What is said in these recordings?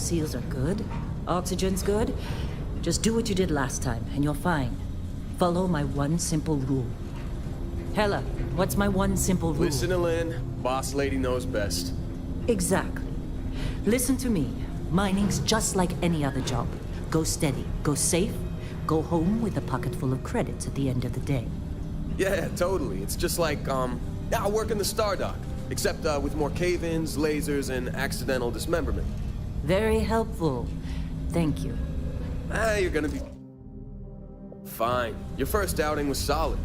seals are good, oxygen's good, just do what you did last time, and you're fine. Follow my one simple rule. Hella, what's my one simple rule? Listen to Lynn. Boss lady knows best. Exactly. Listen to me. Mining's just like any other job. Go steady, go safe, go home with a pocket full of credits at the end of the day. Yeah, totally. It's just like, I work in the Star Dock. Except, with more cave-ins, lasers, and accidental dismemberment. Very helpful. Thank you. You're gonna be... fine. Your first outing was solid.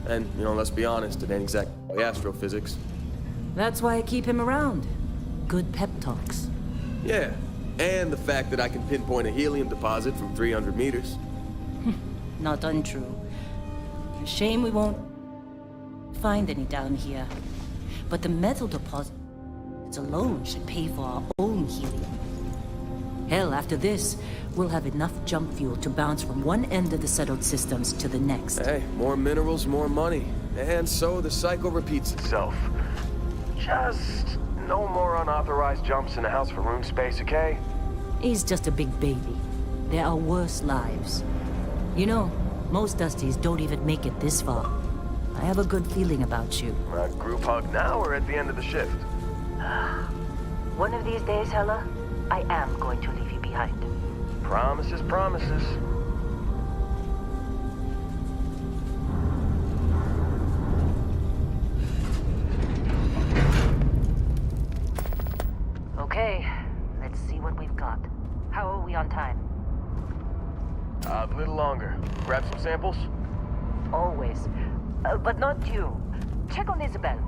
And, let's be honest, it ain't exactly astrophysics. That's why I keep him around. Good pep talks. Yeah, and the fact that I can pinpoint a helium deposit from 300 meters. Not untrue. Shame we won't find any down here. But the metal deposits alone should pay for our own helium. Hell, after this, we'll have enough jump fuel to bounce from one end of the settled systems to the next. Hey, more minerals, more money. And so the cycle repeats itself. Just no more unauthorized jumps in the house for room space, okay? He's just a big baby. There are worse lives. You know, most Dusties don't even make it this far. I have a good feeling about you. A group hug now or at the end of the shift? One of these days, Hella, I am going to leave you behind. Promises, promises. Okay, let's see what we've got. How are we on time? A little longer. Grab some samples? Always. But not you. Check on Isabel.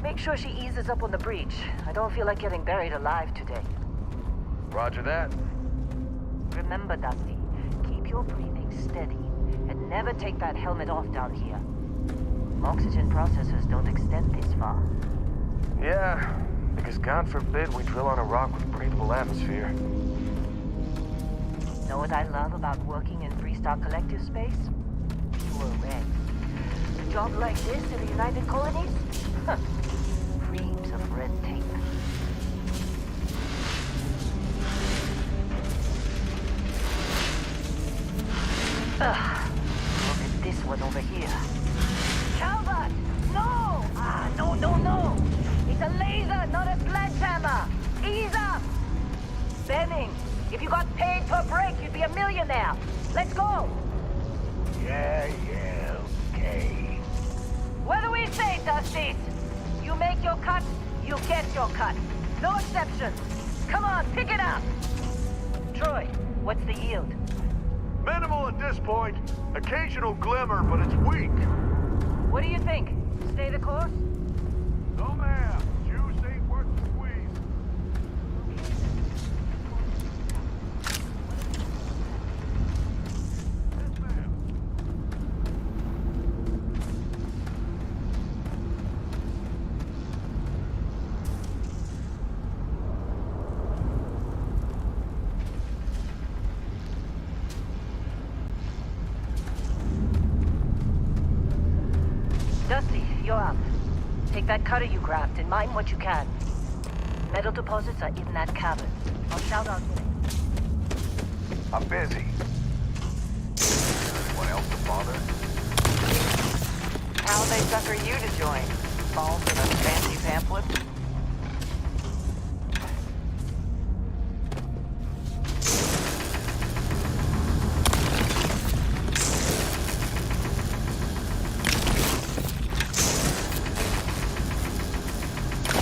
Make sure she eases up on the breach. I don't feel like getting buried alive today. Roger that. Remember, Dusty, keep your breathing steady and never take that helmet off down here. Oxygen processors don't extend this far. Yeah, because God forbid we drill on a rock with breathable atmosphere. Know what I love about working in Three-Star Collective space? Pure red. A job like this in the United Colonies? Huh. Reams of red tape. Look at this one over here. Calvert! No! No! It's a laser, not a sledgehammer! Ease up! Benning, if you got paid per break, you'd be a millionaire. Let's go! Yeah, okay. What do we say, Dusties? You make your cut, you get your cut. No exceptions. Come on, pick it up! Troy, what's the yield? Minimal at this point. Occasional glimmer, but it's weak. What do you think? Stay the course? No, ma'am. Juice ain't worth the squeeze. Yes, ma'am. Dusty, you're up. Take that cutter you grabbed and mine what you can. Metal deposits are in that cabin. I'll shout out when I'm busy. Anyone else to bother? How they sucker you to join? Fall for the fancy pamphlet?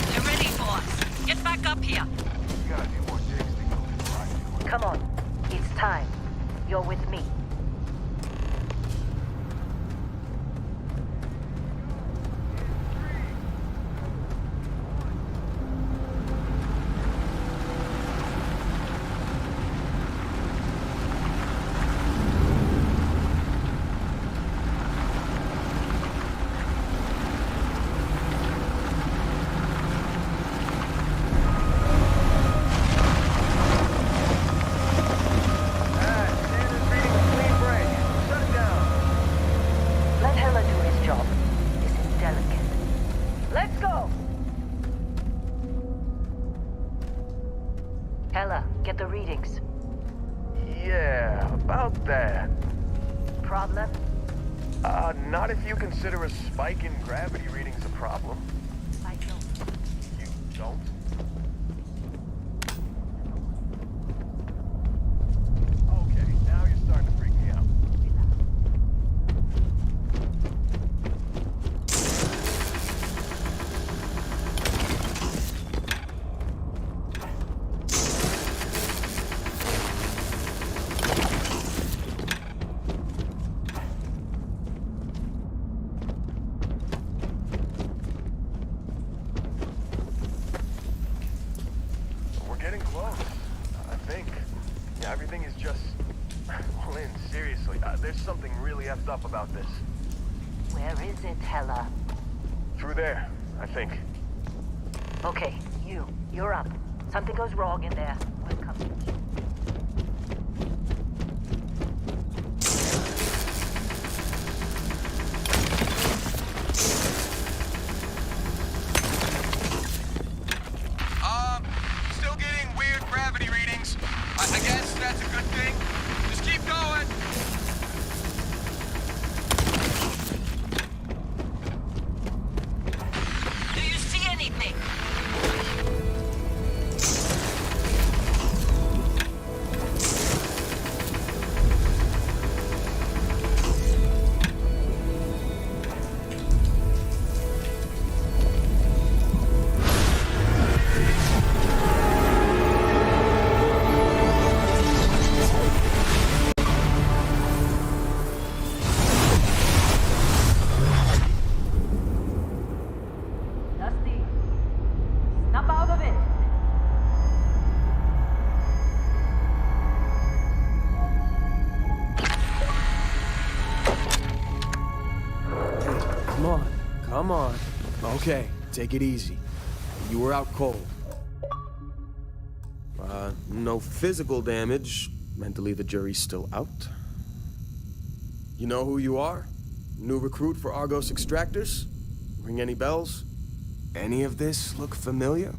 They're ready for us. Get back up here. Got a few more jigs to go before I do it. Come on. It's time. You're with me. Yeah. Problem? Not if you consider a spike in gravity readings a problem. I don't. You don't? Okay, now you're starting to freak me out. We're getting close, I think. Yeah, everything is just... Lynn, seriously, there's something really effed up about this. Where is it, Hella? Through there, I think. Okay, you're up. Something goes wrong in there. We're coming. Still getting weird gravity readings. I guess that's a good thing. Just keep going. Do you see anything? Dusty, snap out of it. Come on, come on. Okay, take it easy. You were out cold. No physical damage. Mentally, the jury's still out. You know who you are? New recruit for Argos Extractors? Ring any bells? Any of this look familiar?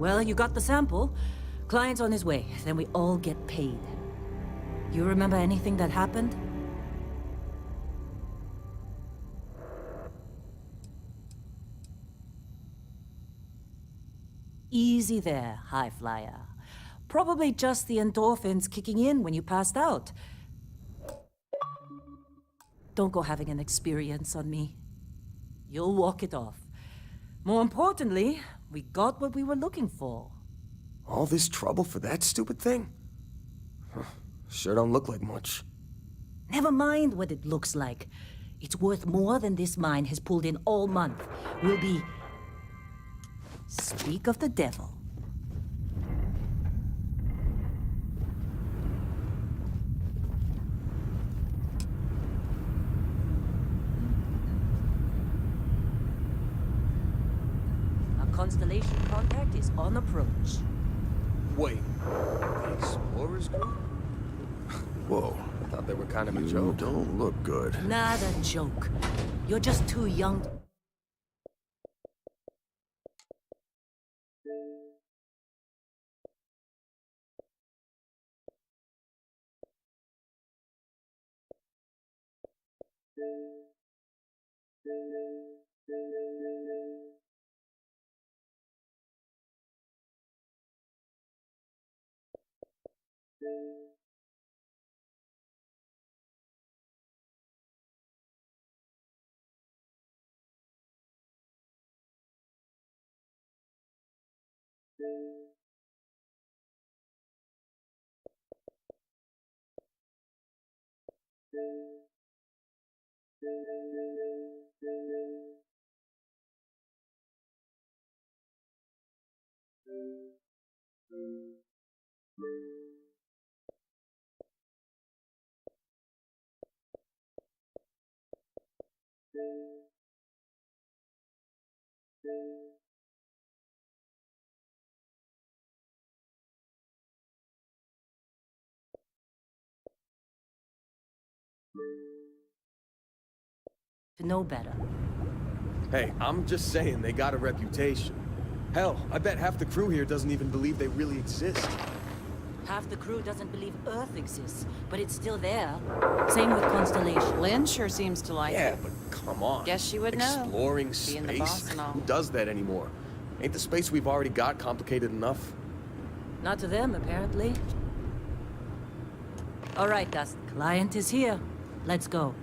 Well, you got the sample. Client's on his way, then we all get paid. You remember anything that happened? Easy there, high flyer. Probably just the endorphins kicking in when you passed out. Don't go having an experience on me. You'll walk it off. More importantly, we got what we were looking for. All this trouble for that stupid thing? Huh, sure don't look like much. Never mind what it looks like. It's worth more than this mine has pulled in all month. We'll be... Speak of the devil. Our constellation contact is on approach. Wait, the Explorers group? Whoa, I thought they were kind of a joke. Don't look good. Not a joke. You're just too young. To know better. Hey, I'm just saying they got a reputation. Hell, I bet half the crew here doesn't even believe they really exist. Half the crew doesn't believe Earth exists, but it's still there. Same with Constellation. Lynn sure seems to like Yeah, it. but come on. Guess she would know. Exploring Being space? the boss and all. Who does that anymore? Ain't the space we've already got complicated enough? Not to them, apparently. All right, Dust. Client is here. Let's go.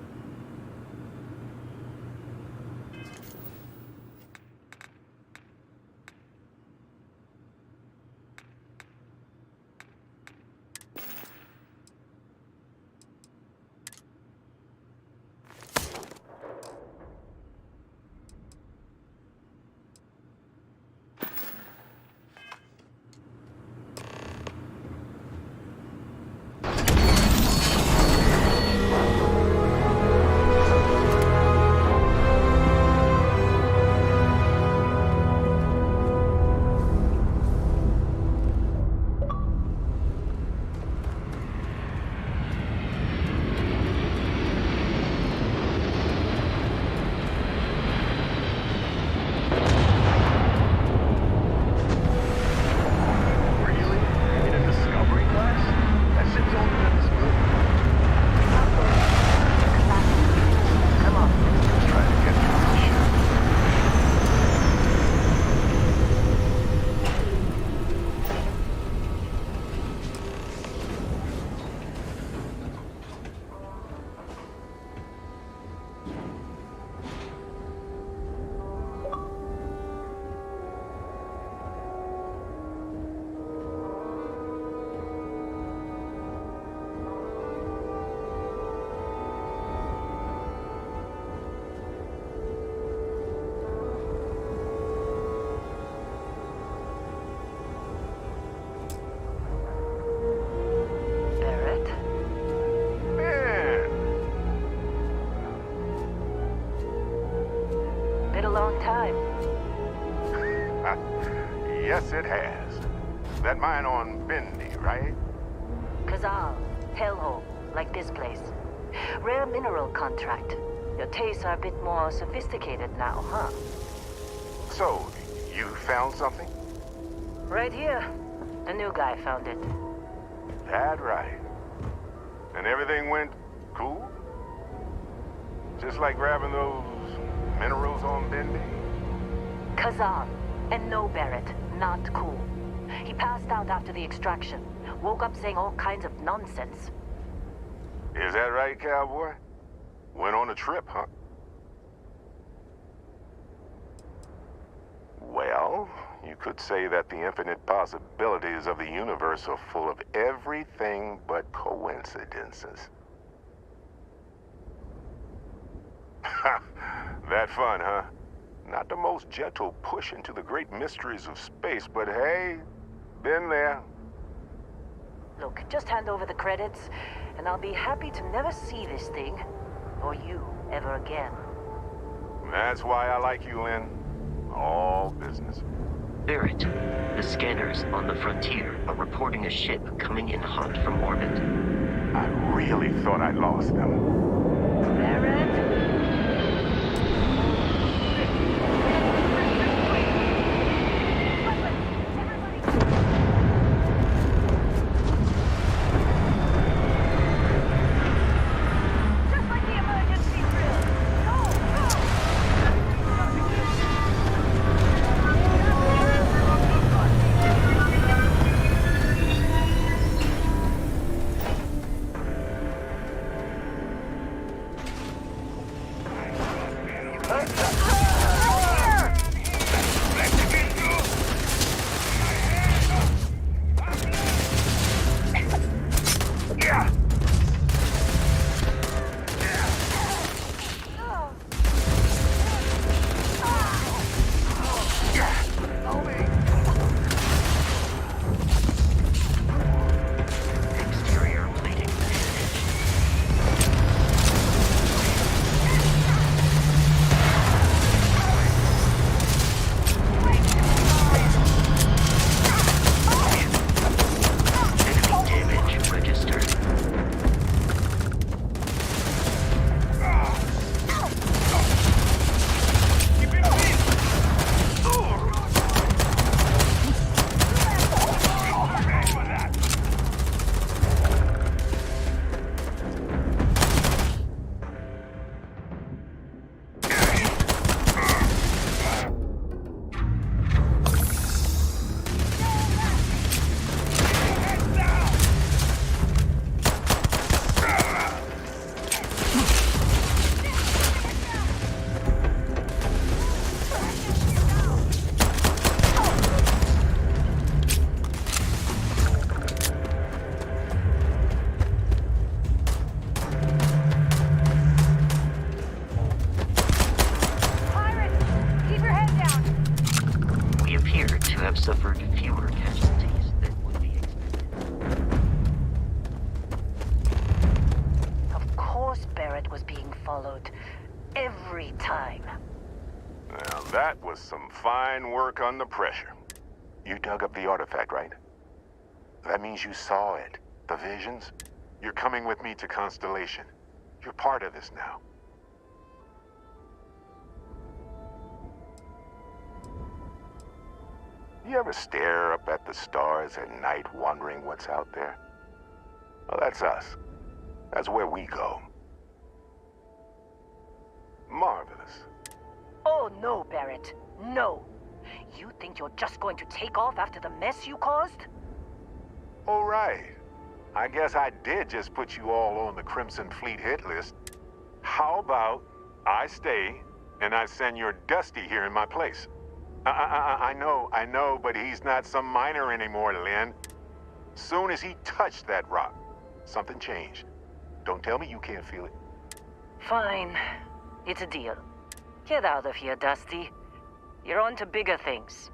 Really? In a Discovery class? That shit's older than this movie. Come on. Just trying to get through this shit. Barrett? Man, Been a long time. yes it has. That mine on Bendy, right? Kazal, hellhole, like this place. Rare mineral contract. Your tastes are a bit more sophisticated now, huh? So, you found something? Right here. A new guy found it. That right. And everything went cool? Just like grabbing those minerals on Bendy? Kazan. And no Barrett. Not cool. He passed out after the extraction. Woke up saying all kinds of nonsense. Is that right, cowboy? Went on a trip, huh? Well, you could say that the infinite possibilities of the universe are full of everything but coincidences. That fun, huh? Not the most gentle push into the great mysteries of space, but hey, been there. Look, just hand over the credits, and I'll be happy to never see this thing, or you, ever again. That's why I like you, Lynn. All business. Barrett, the scanners on the frontier are reporting a ship coming in hot from orbit. I really thought I lost them. Barrett? Exterior plating percentage. Enemy damage registered. We appear to have suffered fewer casualties than would be expected. Of course Barrett was being followed. Every time. Now that was some fine work under pressure. You dug up the artifact, right? That means you saw it. The visions? You're coming with me to Constellation. You're part of this now. You ever stare up at the stars at night wondering what's out there? Well, that's us. That's where we go. Marvelous. Oh no, Barrett. No. You think you're just going to take off after the mess you caused? All right. I guess I did just put you all on the Crimson Fleet hit list. How about I stay and I send your Dusty here in my place? I know, but he's not some miner anymore, Lynn. Soon as he touched that rock, something changed. Don't tell me you can't feel it. Fine. It's a deal. Get out of here, Dusty. You're on to bigger things.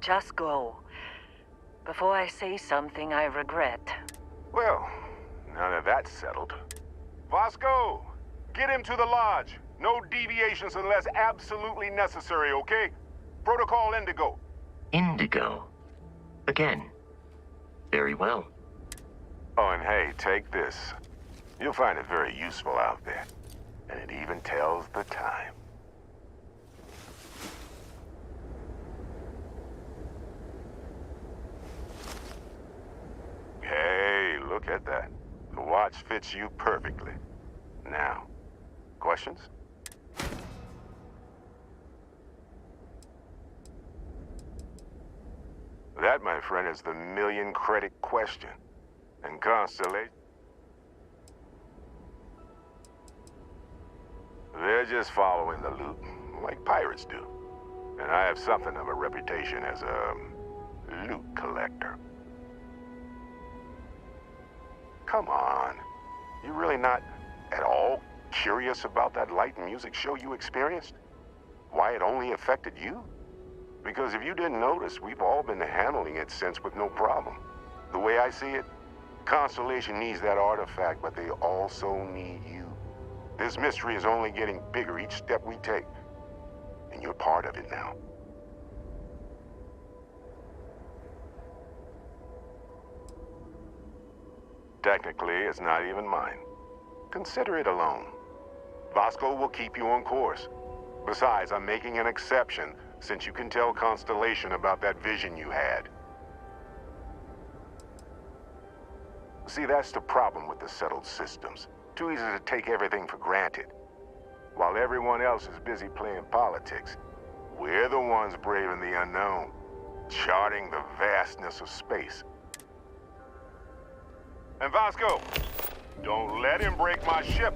Just go. Before I say something I regret. Well, now that that's settled. Vasco, get him to the lodge. No deviations unless absolutely necessary, okay? Protocol Indigo. Indigo. Again. Very well. Oh, and hey, take this. You'll find it very useful out there. And it even tells the time. watch fits you perfectly. Now, questions? That, my friend, is the million-credit question. And Constellation... They're just following the loot, like pirates do. And I have something of a reputation as a loot collector. Come on. You really not at all curious about that light and music show you experienced? Why it only affected you? Because if you didn't notice, we've all been handling it since with no problem. The way I see it, Constellation needs that artifact, but they also need you. This mystery is only getting bigger each step we take. And you're part of it now. Technically, it's not even mine. Consider it alone. Vasco will keep you on course. Besides, I'm making an exception since you can tell Constellation about that vision you had. See, that's the problem with the settled systems. Too easy to take everything for granted. While everyone else is busy playing politics, we're the ones braving the unknown, charting the vastness of space. And Vasco, don't let him break my ship.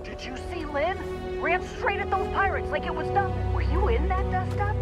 Did you see Lynn? Ran straight at those pirates like it was nothing. Were you in that dust-up?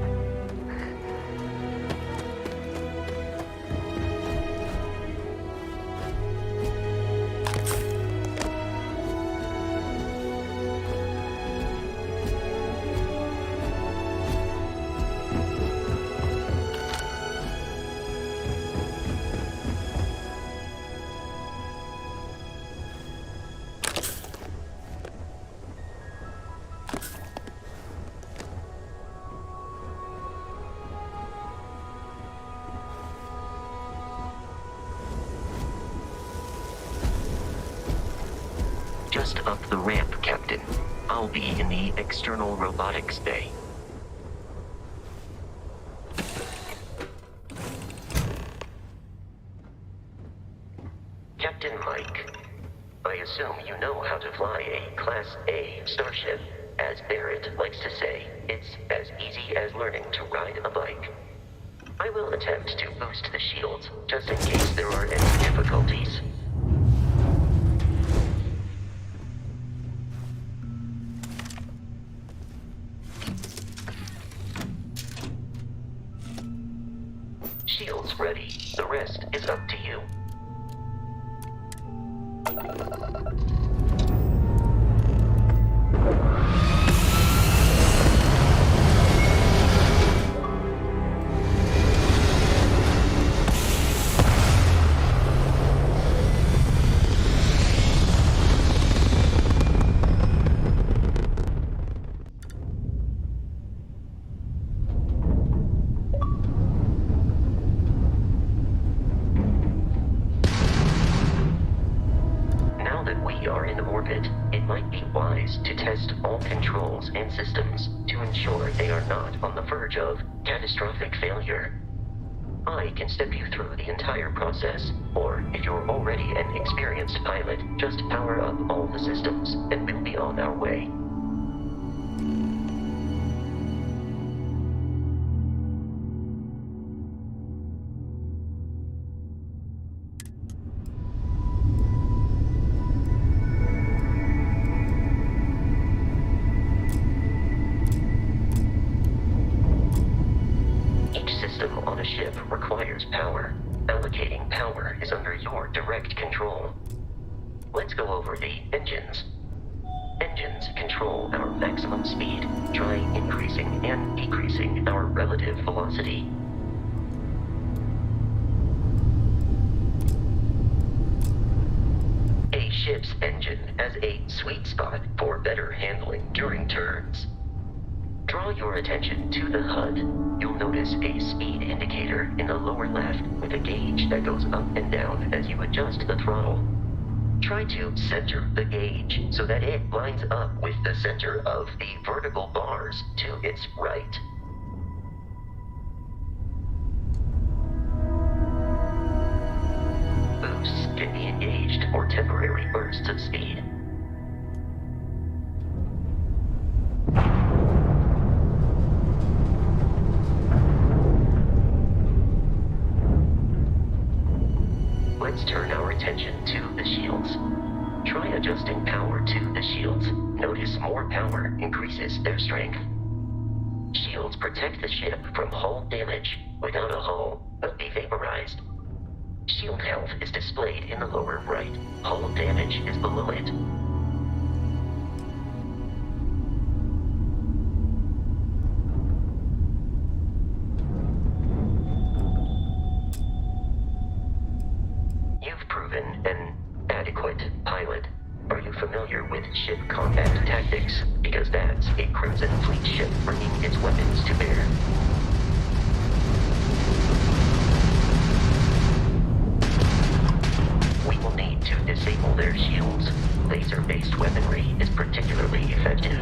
Just up the ramp, Captain. I'll be in the external robotics bay. Captain Mike, I assume you know how to fly a Class A starship. As Barrett likes to say, it's as easy as learning to ride a bike. I will attempt to boost the shields, just in case there are any difficulties. Shields ready. The rest is up to you. we are in orbit, it might be wise to test all controls and systems to ensure they are not on the verge of catastrophic failure. I can step you through the entire process, or if you're already an experienced pilot, just power up all the systems and we'll be on our way. Ship requires power. Allocating power is under your direct control. Let's go over the engines. Engines control our maximum speed. Try increasing and decreasing our relative velocity. A ship's engine has a sweet spot for better handling during turns. Draw your attention to the HUD. You'll notice a speed indicator in the lower left with a gauge that goes up and down as you adjust the throttle. Try to center the gauge so that it lines up with the center of the vertical bars to its right. Boosts can be engaged for temporary bursts of speed. Let's turn our attention to the shields. Try adjusting power to the shields. Notice more power increases their strength. Shields protect the ship from hull damage. Without a hull, they'll be vaporized. Shield health is displayed in the lower right. Hull damage is below it. An adequate pilot. Are you familiar with ship combat tactics? Because that's a Crimson Fleet ship bringing its weapons to bear. We will need to disable their shields. Laser-based weaponry is particularly effective.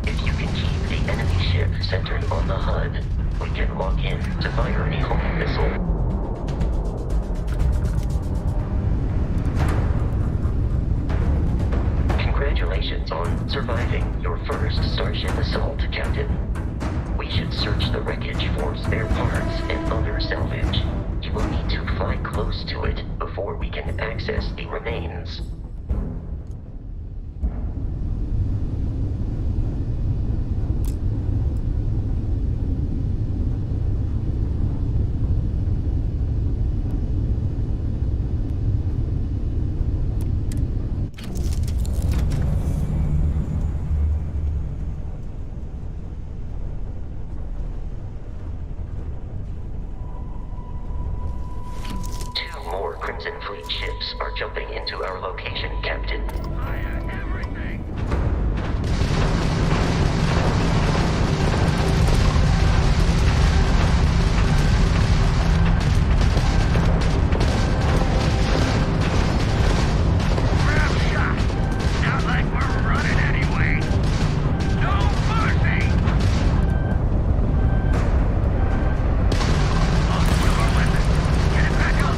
If you can keep the enemy ship centered on the HUD, we can lock in to fire a home missile. Congratulations on surviving your first Starship assault, Captain. We should search the wreckage for spare parts and other salvage. You will need to fly close to it before we can access the remains. Crimson Fleet ships are jumping into our location, Captain. Fire everything! Grab shot! Not like we're running anyway! No mercy! Lost one of our weapons! Get it back up!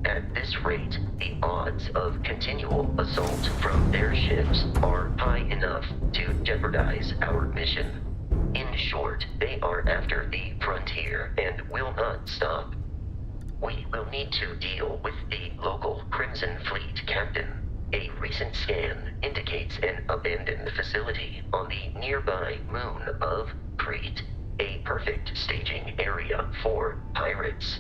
At this rate, the odds of continual assault from their ships are high enough to jeopardize our mission. In short, they are after the frontier and will not stop. We will need to deal with the local Crimson Fleet captain. A recent scan indicates an abandoned facility on the nearby moon of Crete, a perfect staging area for pirates.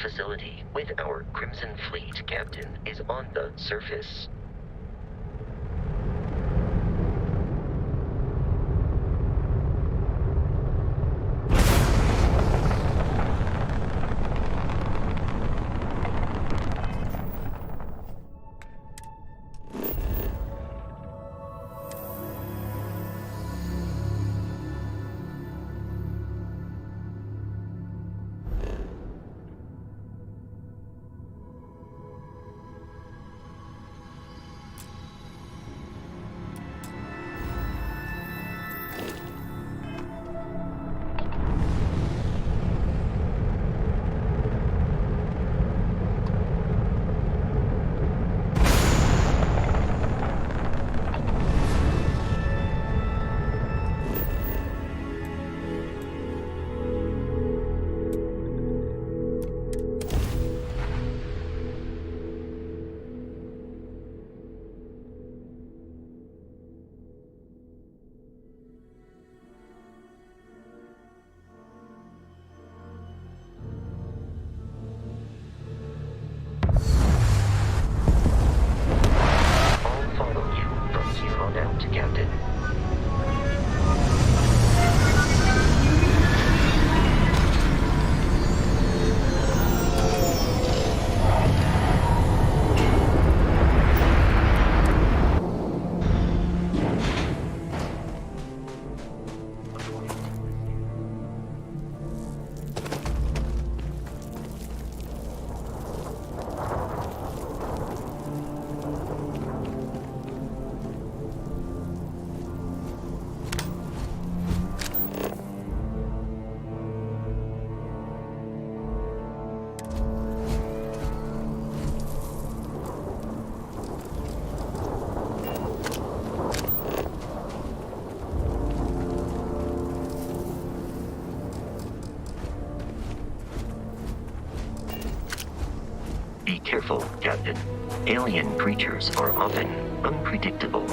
facility with our Crimson Fleet captain is on the surface. Be careful, Captain. Alien creatures are often unpredictable.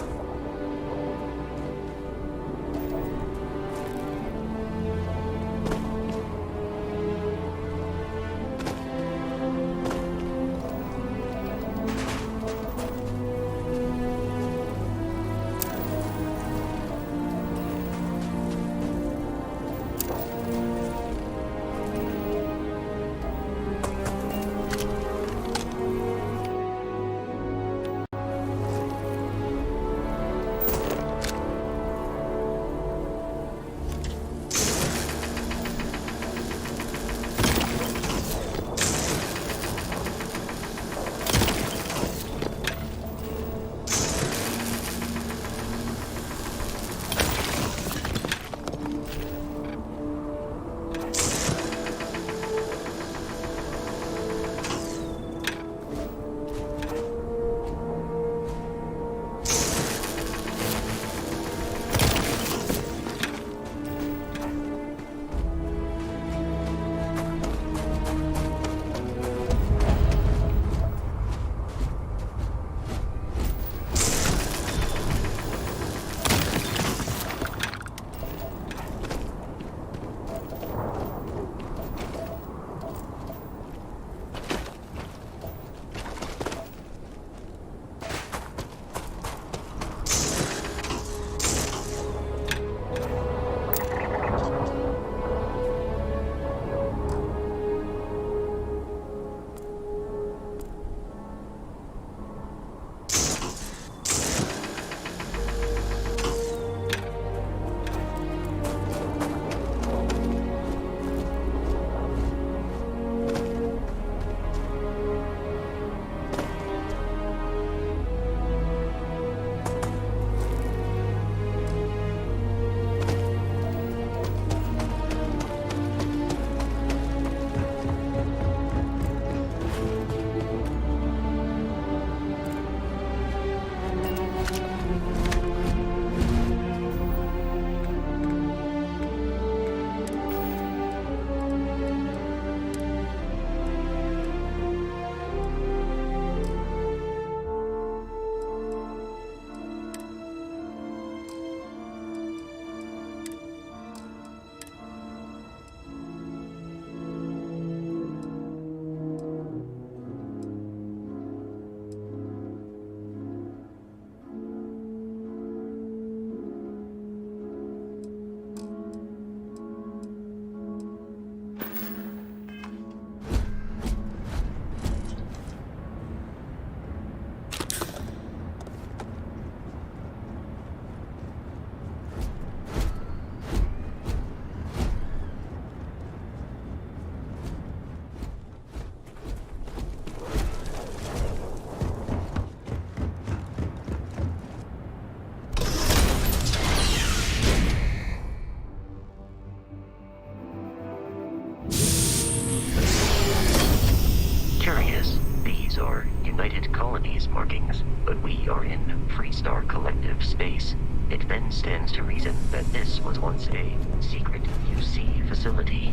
colony's markings, but we are in Freestar Collective space. It then stands to reason that this was once a secret UC facility.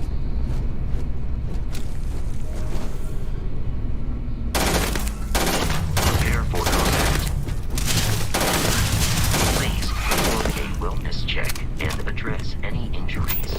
Prepare for combat. Please perform a wellness check and address any injuries.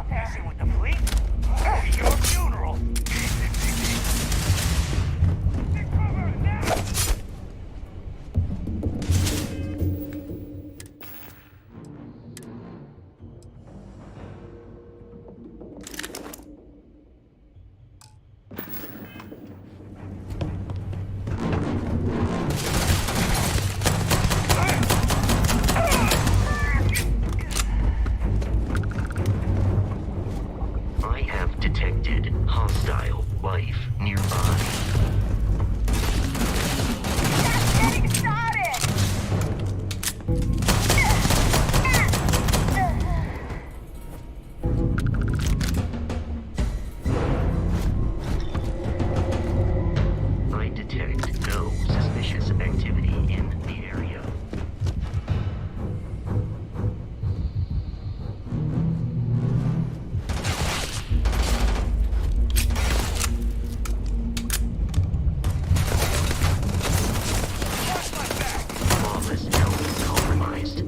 Stop messing with the fleet. Or your funeral. Take cover now! I have detected hostile life nearby. Getting started! I detect no suspicious activity in the area. Flawless health compromised.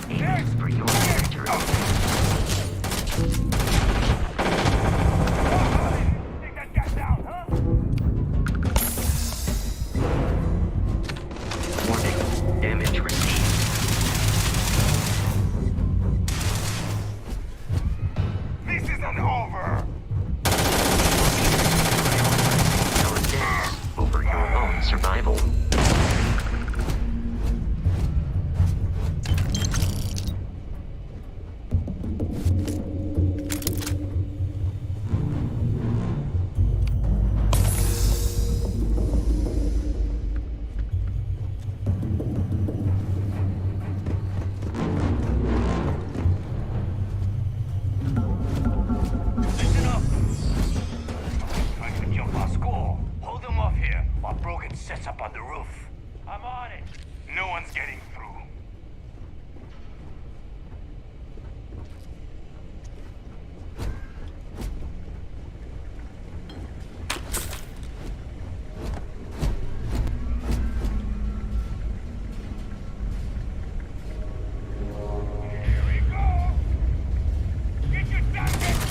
Aims for your character. Take that guy down, huh? Warning. Damage received. This isn't over! Your deaths over your own survival. Listen up! Trying to jump our score. Hold them off here while Brogan sets up on the roof. I'm on it. No one's getting through. Here we go! Get your damn down!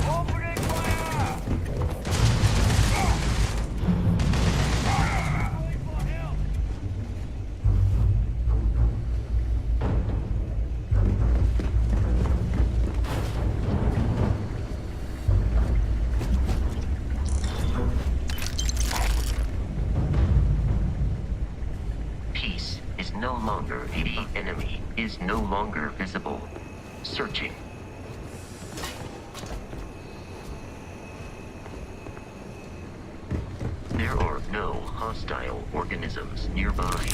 Opening fire! Peace is no longer the enemy, is no longer visible. Searching. There are no hostile organisms nearby.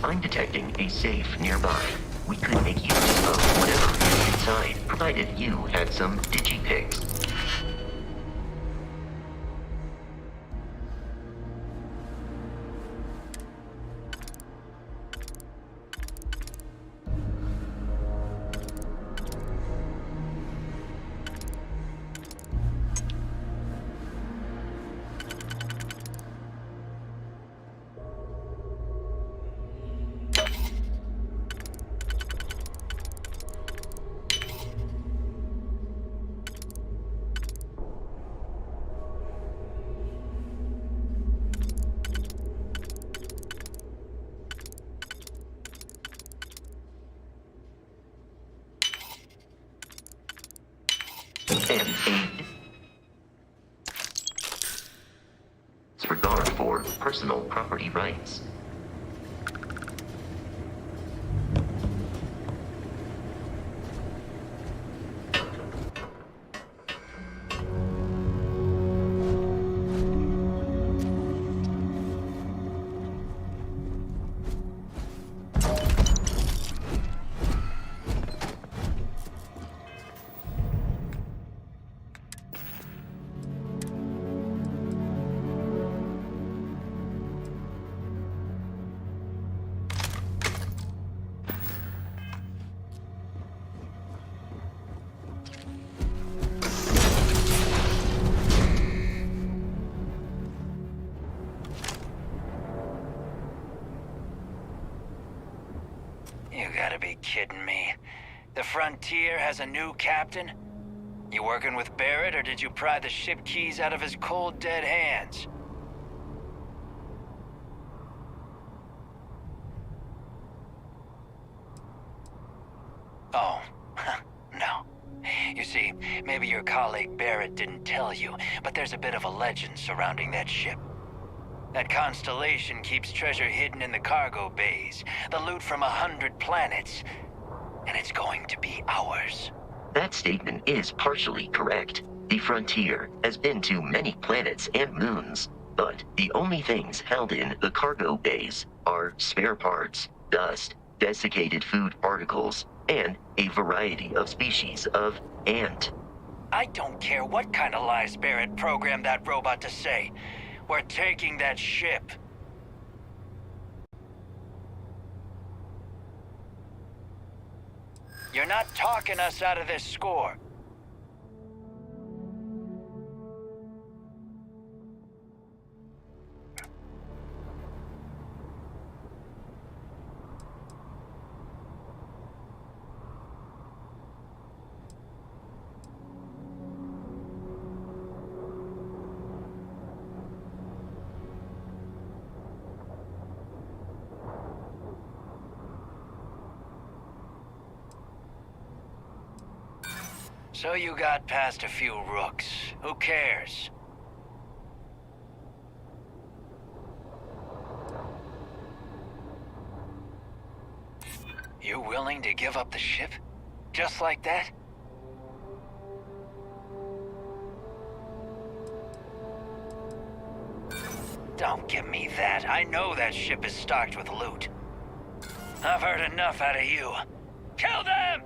I'm detecting a safe nearby. We could make use of whatever is inside, provided you had some digipics. and a disregard for personal property rights. You gotta be kidding me. The Frontier has a new captain? You working with Barrett, or did you pry the ship keys out of his cold, dead hands? Oh, no. You see, maybe your colleague Barrett didn't tell you, but there's a bit of a legend surrounding that ship. That constellation keeps treasure hidden in the cargo bays, the loot from 100 planets, and it's going to be ours. That statement is partially correct. The Frontier has been to many planets and moons, but the only things held in the cargo bays are spare parts, dust, desiccated food particles, and a variety of species of ant. I don't care what kind of lies Barrett programmed that robot to say. We're taking that ship. You're not talking us out of this score. So you got past a few rooks. Who cares? You willing to give up the ship? Just like that? Don't give me that. I know that ship is stocked with loot. I've heard enough out of you. Kill them!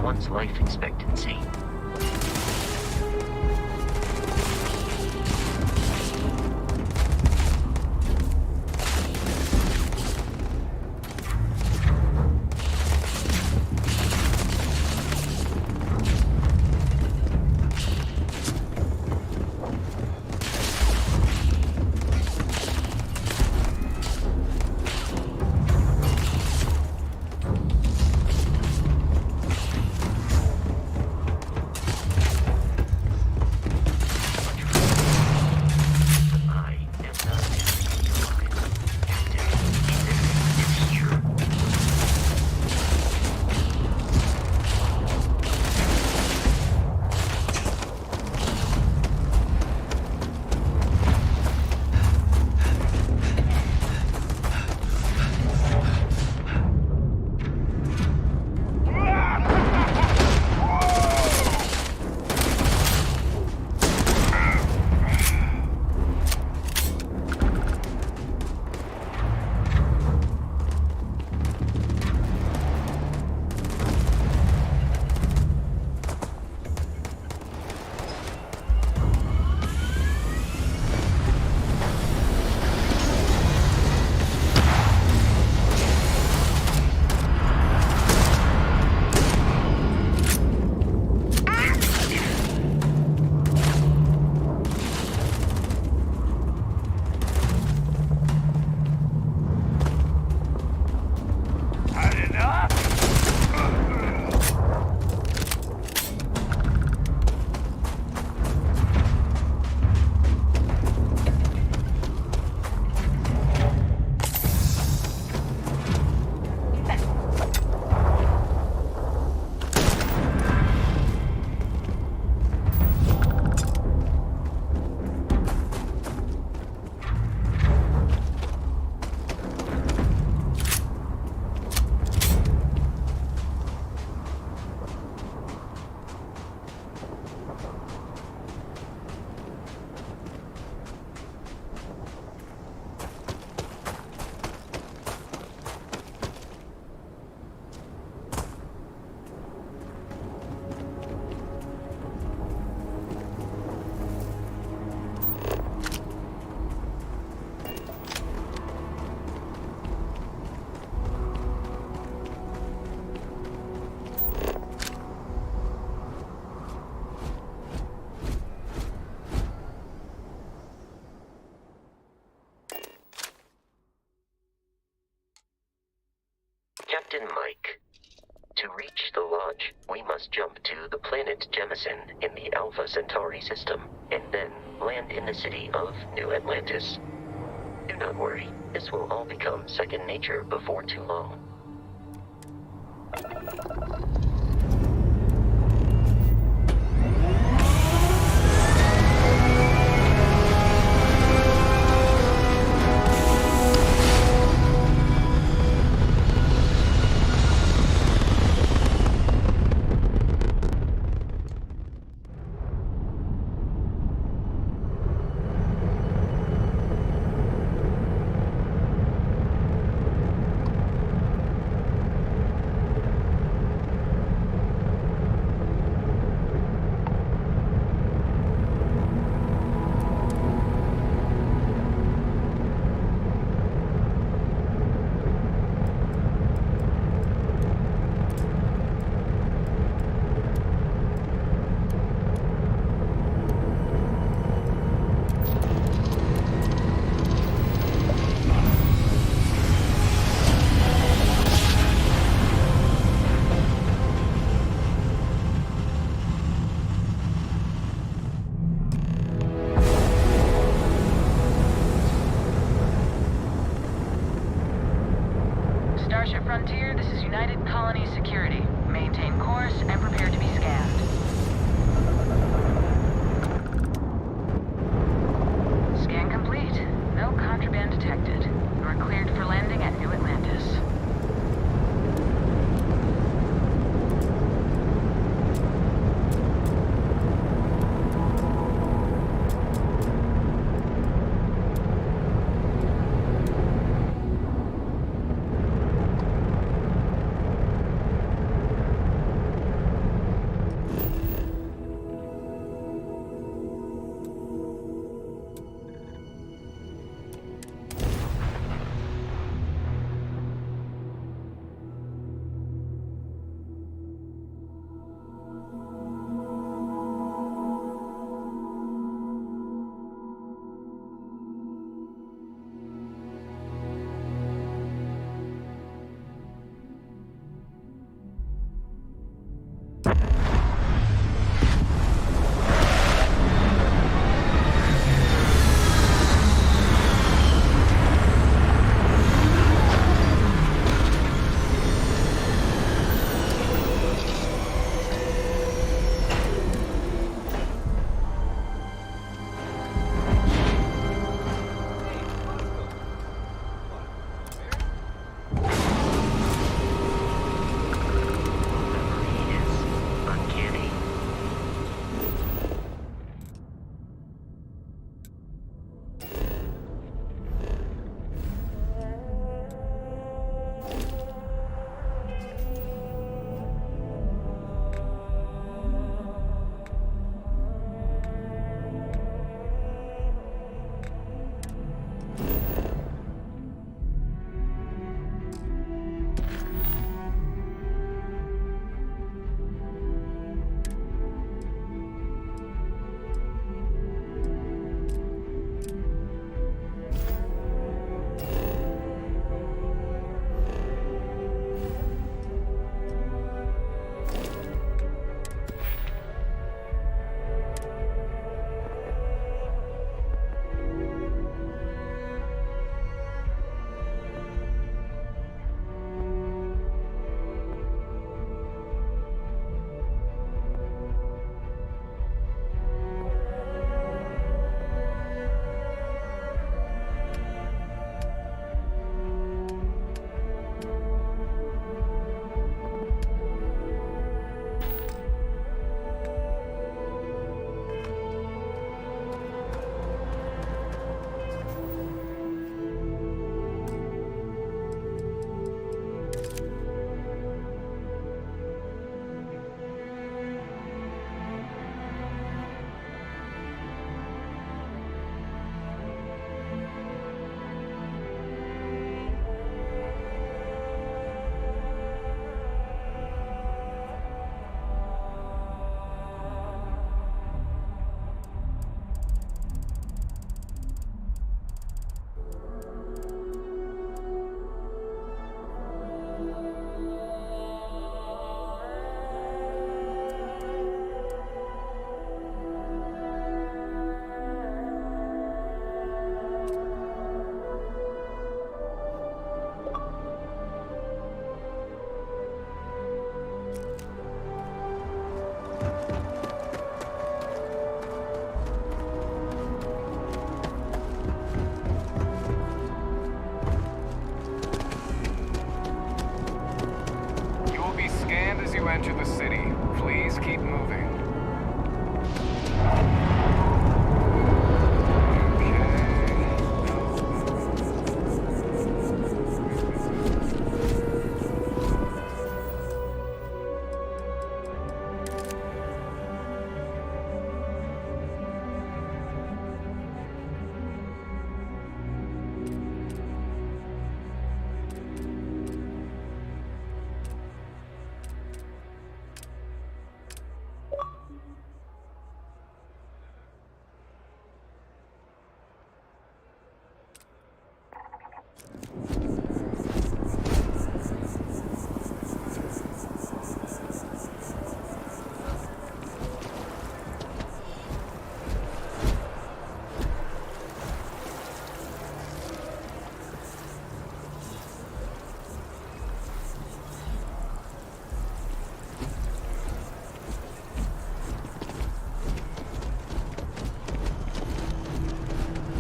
One's life expectancy. Captain Mike. To reach the Lodge, we must jump to the planet Jemison in the Alpha Centauri system, and then land in the city of New Atlantis. Do not worry, this will all become second nature before too long. Starship Frontier, this is United Colony Security. Maintain course and prepare to be scanned. Scan complete. No contraband detected. You are cleared for landing at New Atlantis.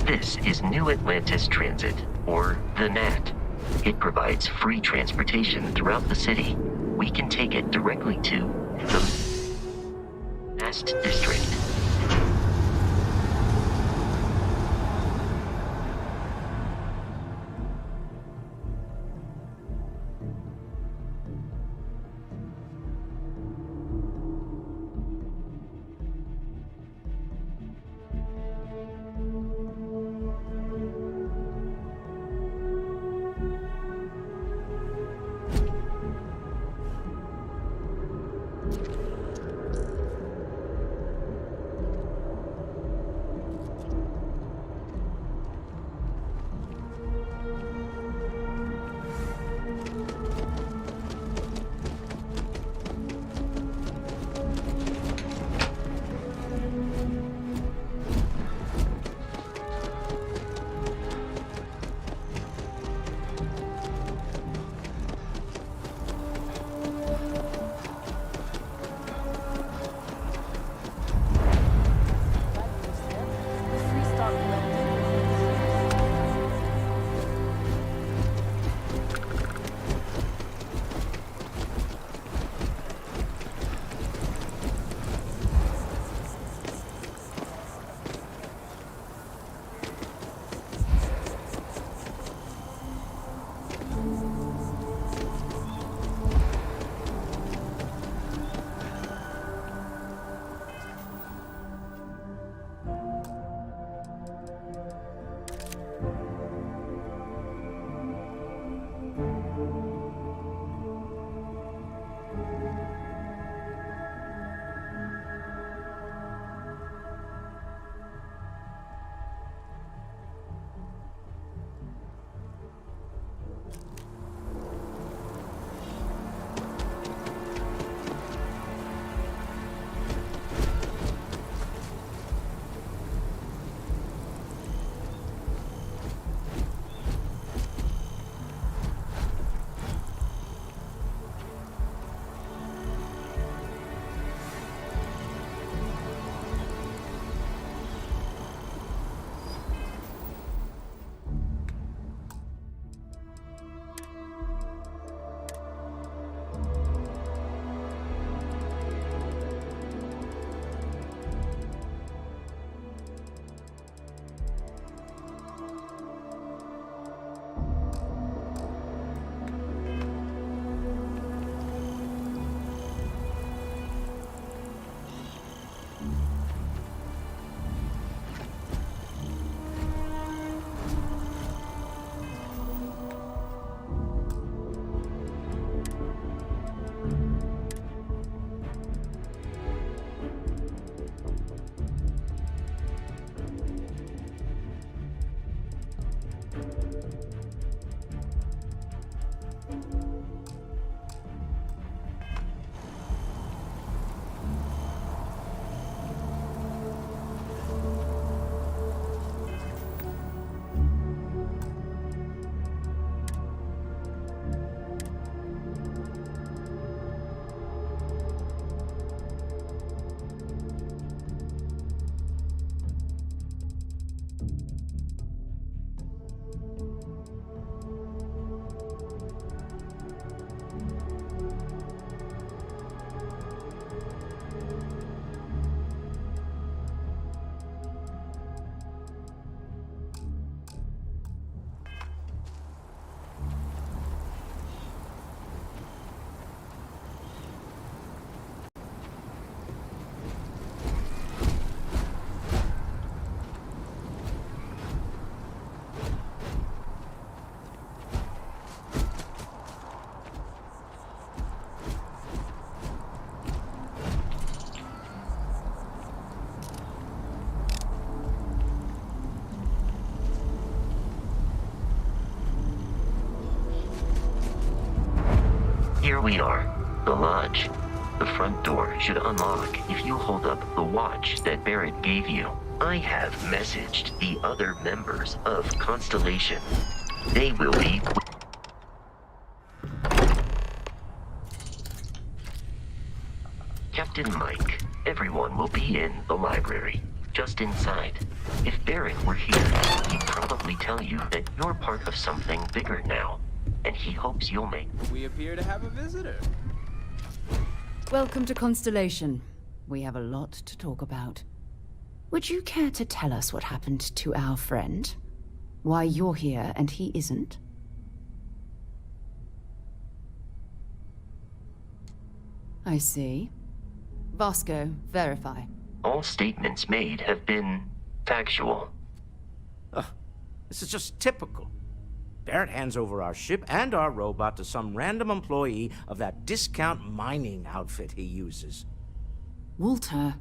This is New Atlantis Transit, or the NAT. It provides free transportation throughout the city. We can take it directly to the Mast District. Here we are, the lodge. The front door should unlock if you hold up the watch that Barrett gave you. I have messaged the other members of Constellation. They will be... Captain Mike, everyone will be in the library. just inside. If Barrett were here, he'd probably tell you that you're part of something bigger now, and he hopes you'll make... We appear to have a visitor. Welcome to Constellation. We have a lot to talk about. Would you care to tell us what happened to our friend? Why you're here and he isn't? I see. Vasco, verify. All statements made have been factual. This is just typical. Barrett hands over our ship and our robot to some random employee of that discount mining outfit he uses. Walter.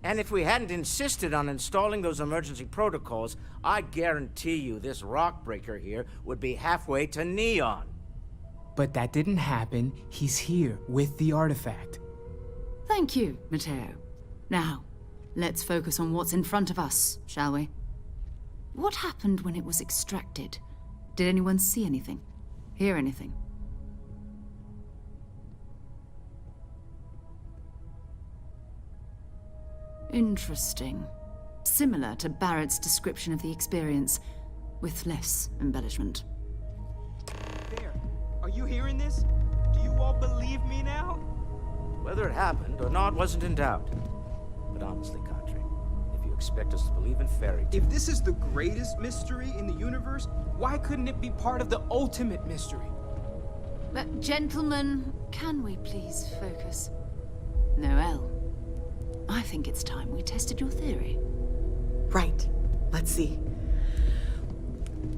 And if we hadn't insisted on installing those emergency protocols, I guarantee you this rock breaker here would be halfway to Neon. But that didn't happen. He's here with the artifact. Thank you, Matteo. Now, let's focus on what's in front of us, shall we? What happened when it was extracted? Did anyone see anything? Hear anything? Interesting. Similar to Barrett's description of the experience, with less embellishment. There. Are you hearing this? Do you all believe me now? Whether it happened or not wasn't in doubt. But honestly, Kadri, if you expect us to believe in fairy tales... If this is the greatest mystery in the universe, why couldn't it be part of the ultimate mystery? But gentlemen, can we please focus? Noel, I think it's time we tested your theory. Right. Let's see.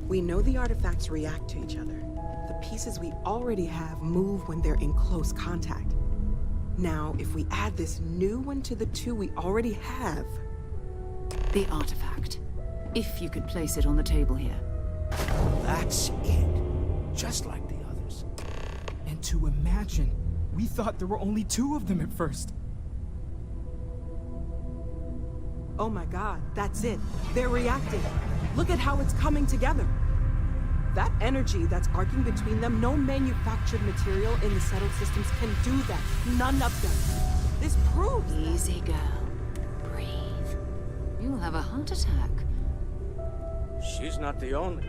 We know the artifacts react to each other. The pieces we already have move when they're in close contact. Now, if we add this new one to the two we already have... The artifact. If you could place it on the table here. That's it. Just like the others. And to imagine, we thought there were only 2 of them at first. Oh my god, that's it. They're reacting. Look at how it's coming together. That energy that's arcing between them, no manufactured material in the settled systems can do that. None of them. This proves that. Easy, girl. Breathe. You'll have a heart attack. She's not the only...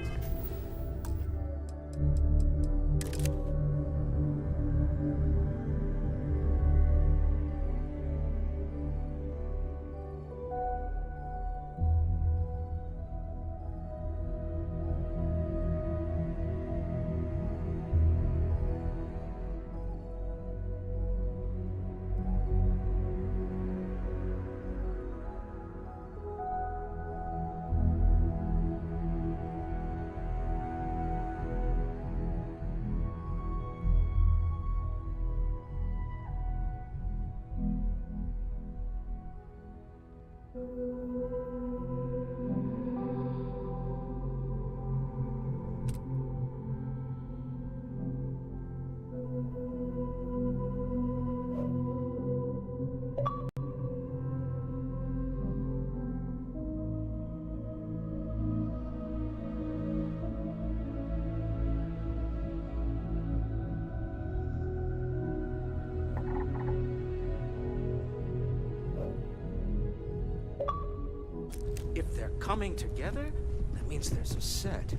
If they're coming together, that means there's a set.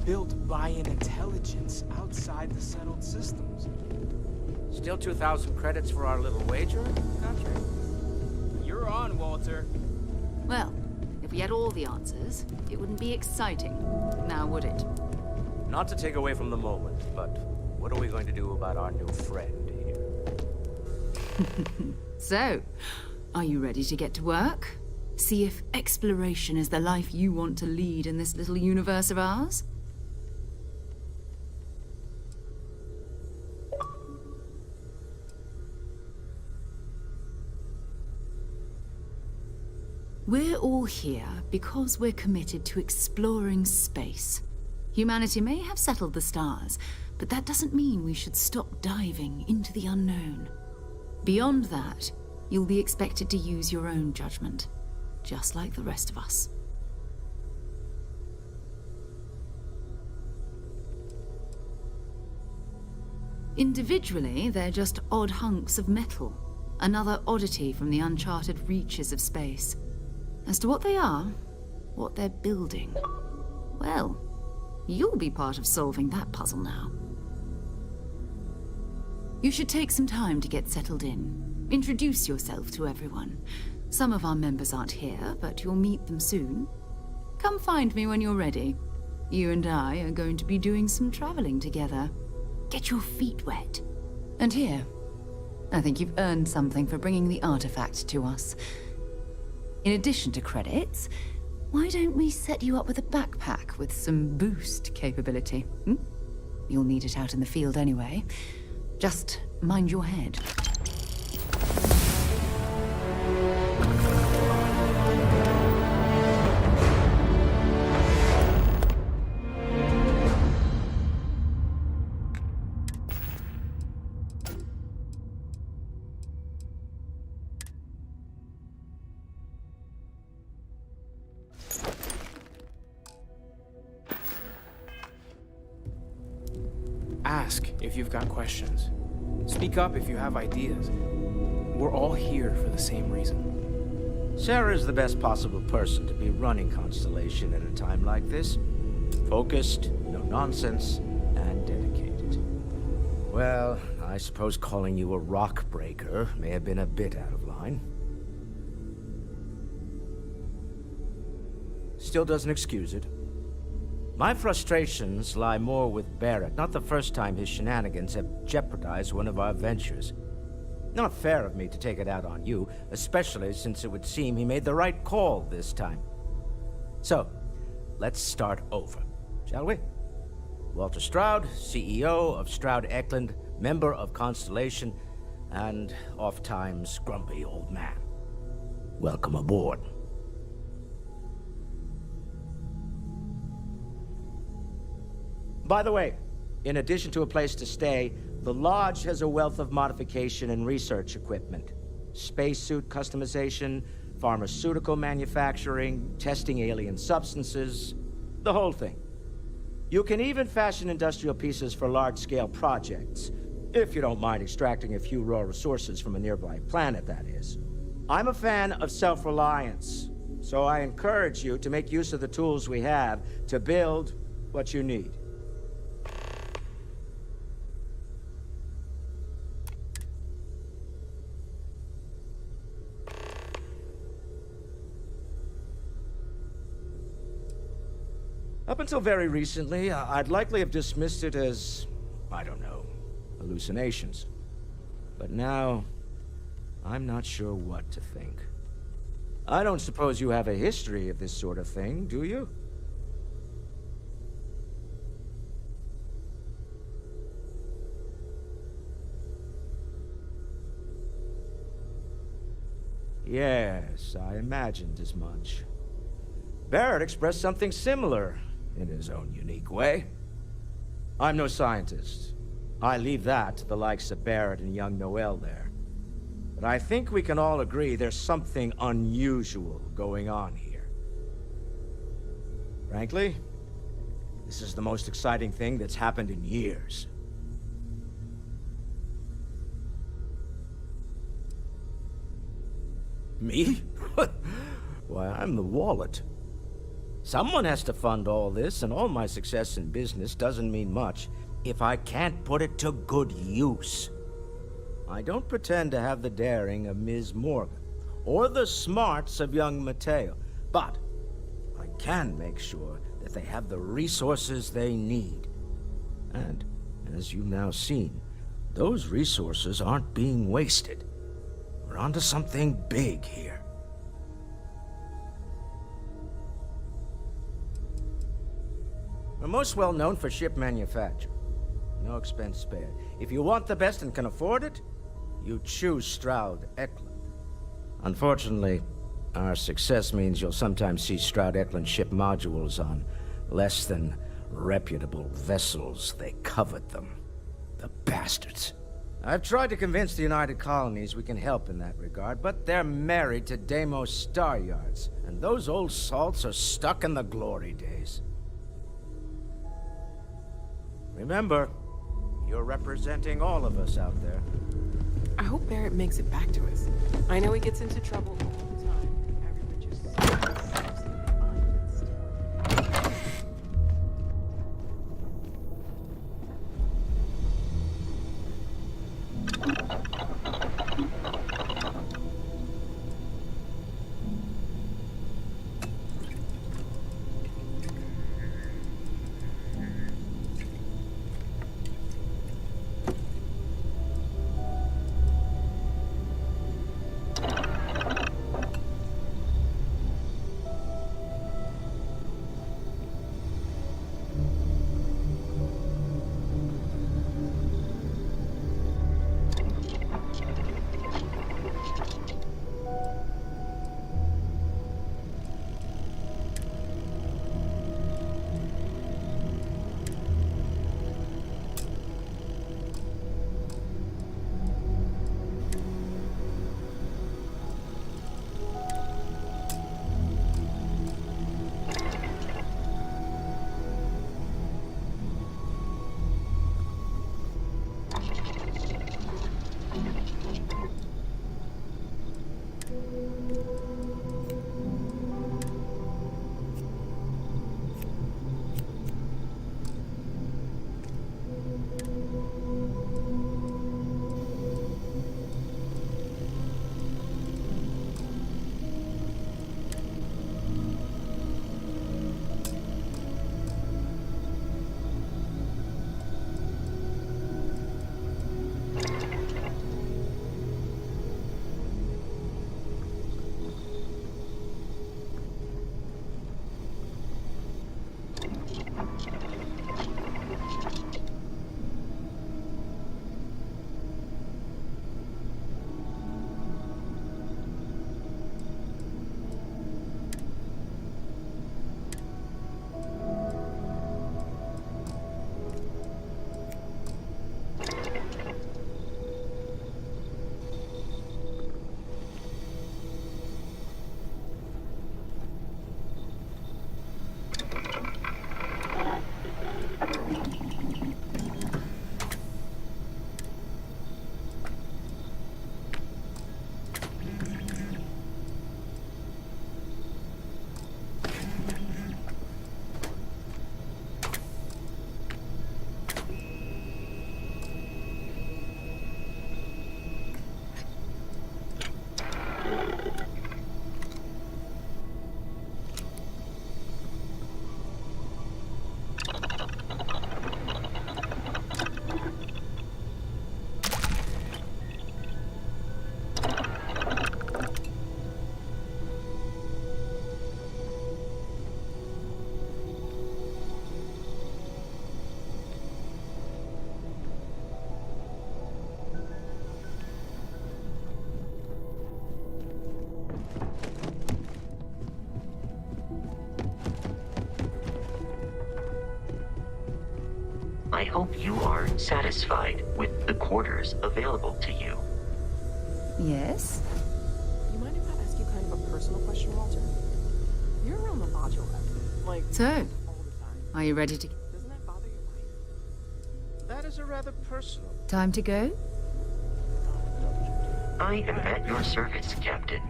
Built by an intelligence outside the settled systems. Still 2,000 credits for our little wager, Country? You're on, Walter. Well, if we had all the answers, it wouldn't be exciting. Now, would it? Not to take away from the moment, but what are we going to do about our new friend here? So, are you ready to get to work? See if exploration is the life you want to lead in this little universe of ours? We're all here because we're committed to exploring space. Humanity may have settled the stars, but that doesn't mean we should stop diving into the unknown. Beyond that, you'll be expected to use your own judgment, just like the rest of us. Individually, they're just odd hunks of metal. Another oddity from the uncharted reaches of space. As to what they are, what they're building, well, you'll be part of solving that puzzle now. You should take some time to get settled in. Introduce yourself to everyone. Some of our members aren't here, but you'll meet them soon. Come find me when you're ready. You and I are going to be doing some traveling together. Get your feet wet. And here, I think you've earned something for bringing the artifact to us. In addition to credits, why don't we set you up with a backpack with some boost capability? You'll need it out in the field anyway. Just mind your head. Ask if you've got questions. Speak up if you have ideas. We're all here for the same reason. Sarah's the best possible person to be running Constellation at a time like this. Focused, no nonsense, and dedicated. Well, I suppose calling you a rock breaker may have been a bit out of line. Still doesn't excuse it. My frustrations lie more with Barrett. Not the first time his shenanigans have jeopardized one of our ventures. Not fair of me to take it out on you, especially since it would seem he made the right call this time. So, let's start over, shall we? Walter Stroud, CEO of Stroud Eklund, member of Constellation, and oft-times grumpy old man. Welcome aboard. By the way, in addition to a place to stay, the Lodge has a wealth of modification and research equipment. Spacesuit customization, pharmaceutical manufacturing, testing alien substances, the whole thing. You can even fashion industrial pieces for large-scale projects, if you don't mind extracting a few raw resources from a nearby planet, that is. I'm a fan of self-reliance, so I encourage you to make use of the tools we have to build what you need. Up until very recently, I'd likely have dismissed it as, I don't know, hallucinations. But now, I'm not sure what to think. I don't suppose you have a history of this sort of thing, do you? Yes, I imagined as much. Barrett expressed something similar, in his own unique way. I'm no scientist. I leave that to the likes of Barrett and young Noel there. But I think we can all agree there's something unusual going on here. Frankly, this is the most exciting thing that's happened in years. Me? Why, I'm the wallet. Someone has to fund all this, and all my success in business doesn't mean much if I can't put it to good use. I don't pretend to have the daring of Ms. Morgan, or the smarts of young Mateo, but I can make sure that they have the resources they need. And, as you've now seen, those resources aren't being wasted. We're onto something big here. We're most well known for ship manufacture. No expense spared. If you want the best and can afford it, you choose Stroud Eklund. Unfortunately, our success means you'll sometimes see Stroud Eklund ship modules on less than reputable vessels. They covet them. The bastards. I've tried to convince the United Colonies we can help in that regard, but they're married to Deimos Star Yards, and those old salts are stuck in the glory days. Remember, you're representing all of us out there. I hope Barrett makes it back to us. I know he gets into trouble all the time. Everyone just seems fine, but still. I hope you are satisfied with the quarters available to you. Yes? You mind if I ask you kind of a personal question, Walter? You're around the lodge a lot. Like, So, all the time. are you ready to... Doesn't that bother your wife? That is a rather personal. Time to go? I am at your service, Captain.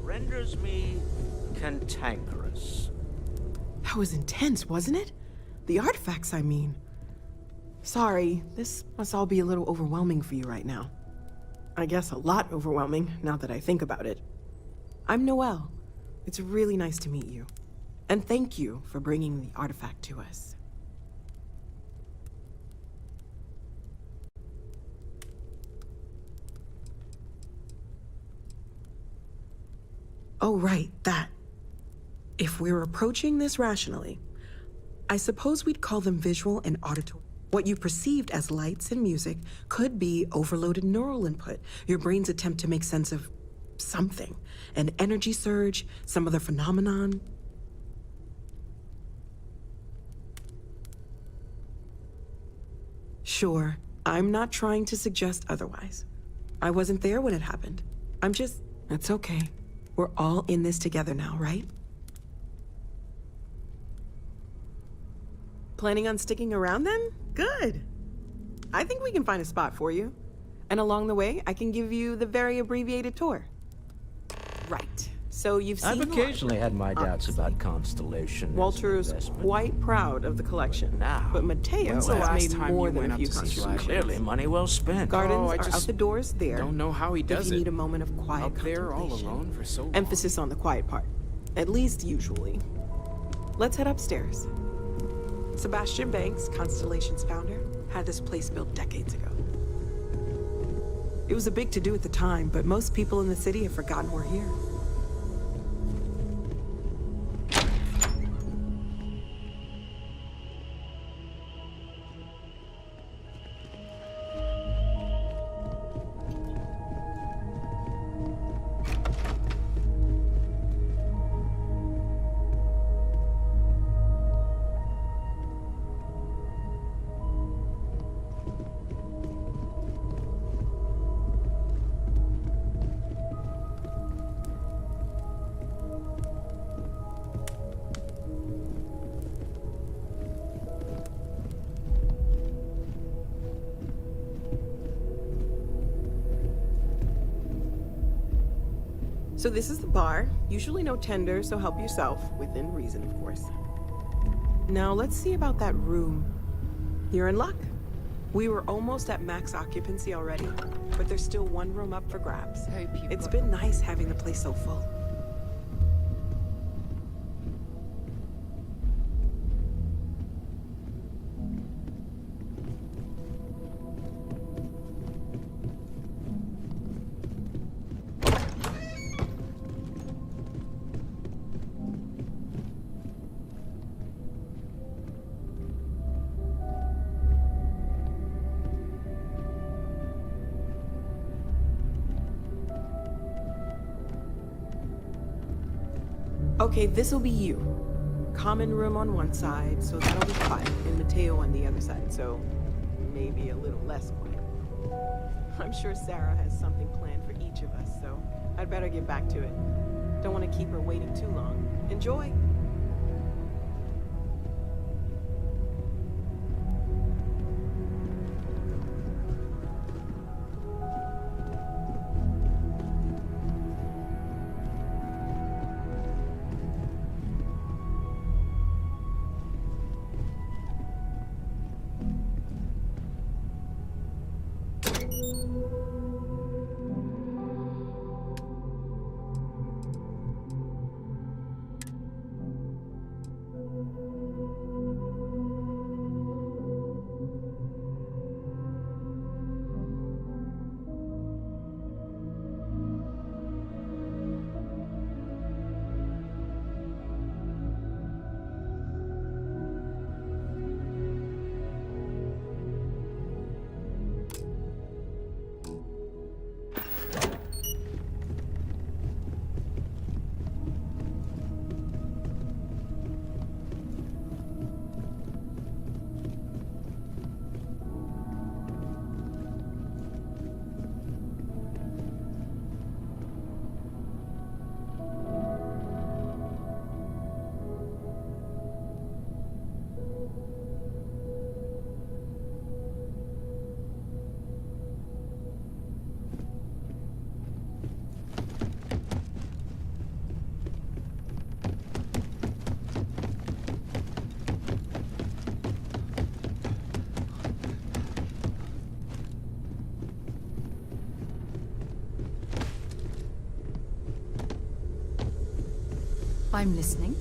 Renders me cantankerous. That was intense, wasn't it? The artifacts, I mean. Sorry, this must all be a little overwhelming for you right now. I guess a lot overwhelming, now that I think about it. I'm Noelle. It's really nice to meet you. And thank you for bringing the artifact to us. Oh, right, that. If we're approaching this rationally, I suppose we'd call them visual and auditory. What you perceived as lights and music could be overloaded neural input, your brain's attempt to make sense of something. An energy surge, some other phenomenon. Sure, I'm not trying to suggest otherwise. I wasn't there when it happened. It's okay. We're all in this together now, right? Planning on sticking around then? Good. I think we can find a spot for you. And along the way, I can give you the very abbreviated tour. Right. So you've seen I've occasionally had my doubts about Constellation. Walter's quite proud of the collection. But Mateo When's the has last made time more you than went a up few to see contributions. Clearly money well spent. Gardens I are just out the doors there. don't know how he does if you it. need a moment of quiet Up there all contemplation. alone for so long. Emphasis on the quiet part. At least usually. Let's head upstairs. Sebastian Banks, Constellation's founder, had this place built decades ago. It was a big to-do at the time, but most people in the city have forgotten we're here. So this is the bar. Usually no tender, so help yourself. Within reason, of course. Now let's see about that room. You're in luck. We were almost at max occupancy already, but there's still one room up for grabs. Hey, people. It's been nice having the place so full. Okay, this'll be you. Common room on one side, so that'll be quiet, and Mateo on the other side, so maybe a little less quiet. I'm sure Sarah has something planned for each of us, so I'd better get back to it. Don't want to keep her waiting too long. Enjoy! I'm listening.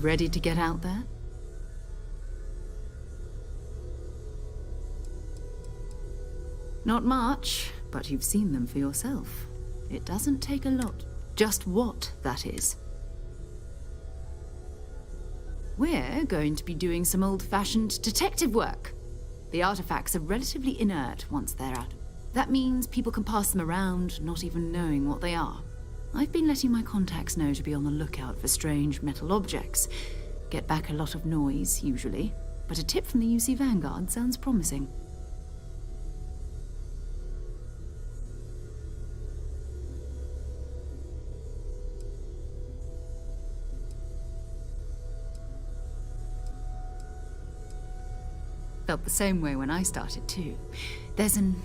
Ready to get out there? Not much, but you've seen them for yourself. It doesn't take a lot. Just what, that is. We're going to be doing some old-fashioned detective work. The artifacts are relatively inert once they're out. That means people can pass them around, not even knowing what they are. I've been letting my contacts know to be on the lookout for strange metal objects. Get back a lot of noise, usually, but a tip from the UC Vanguard sounds promising. Felt the same way when I started too. There's an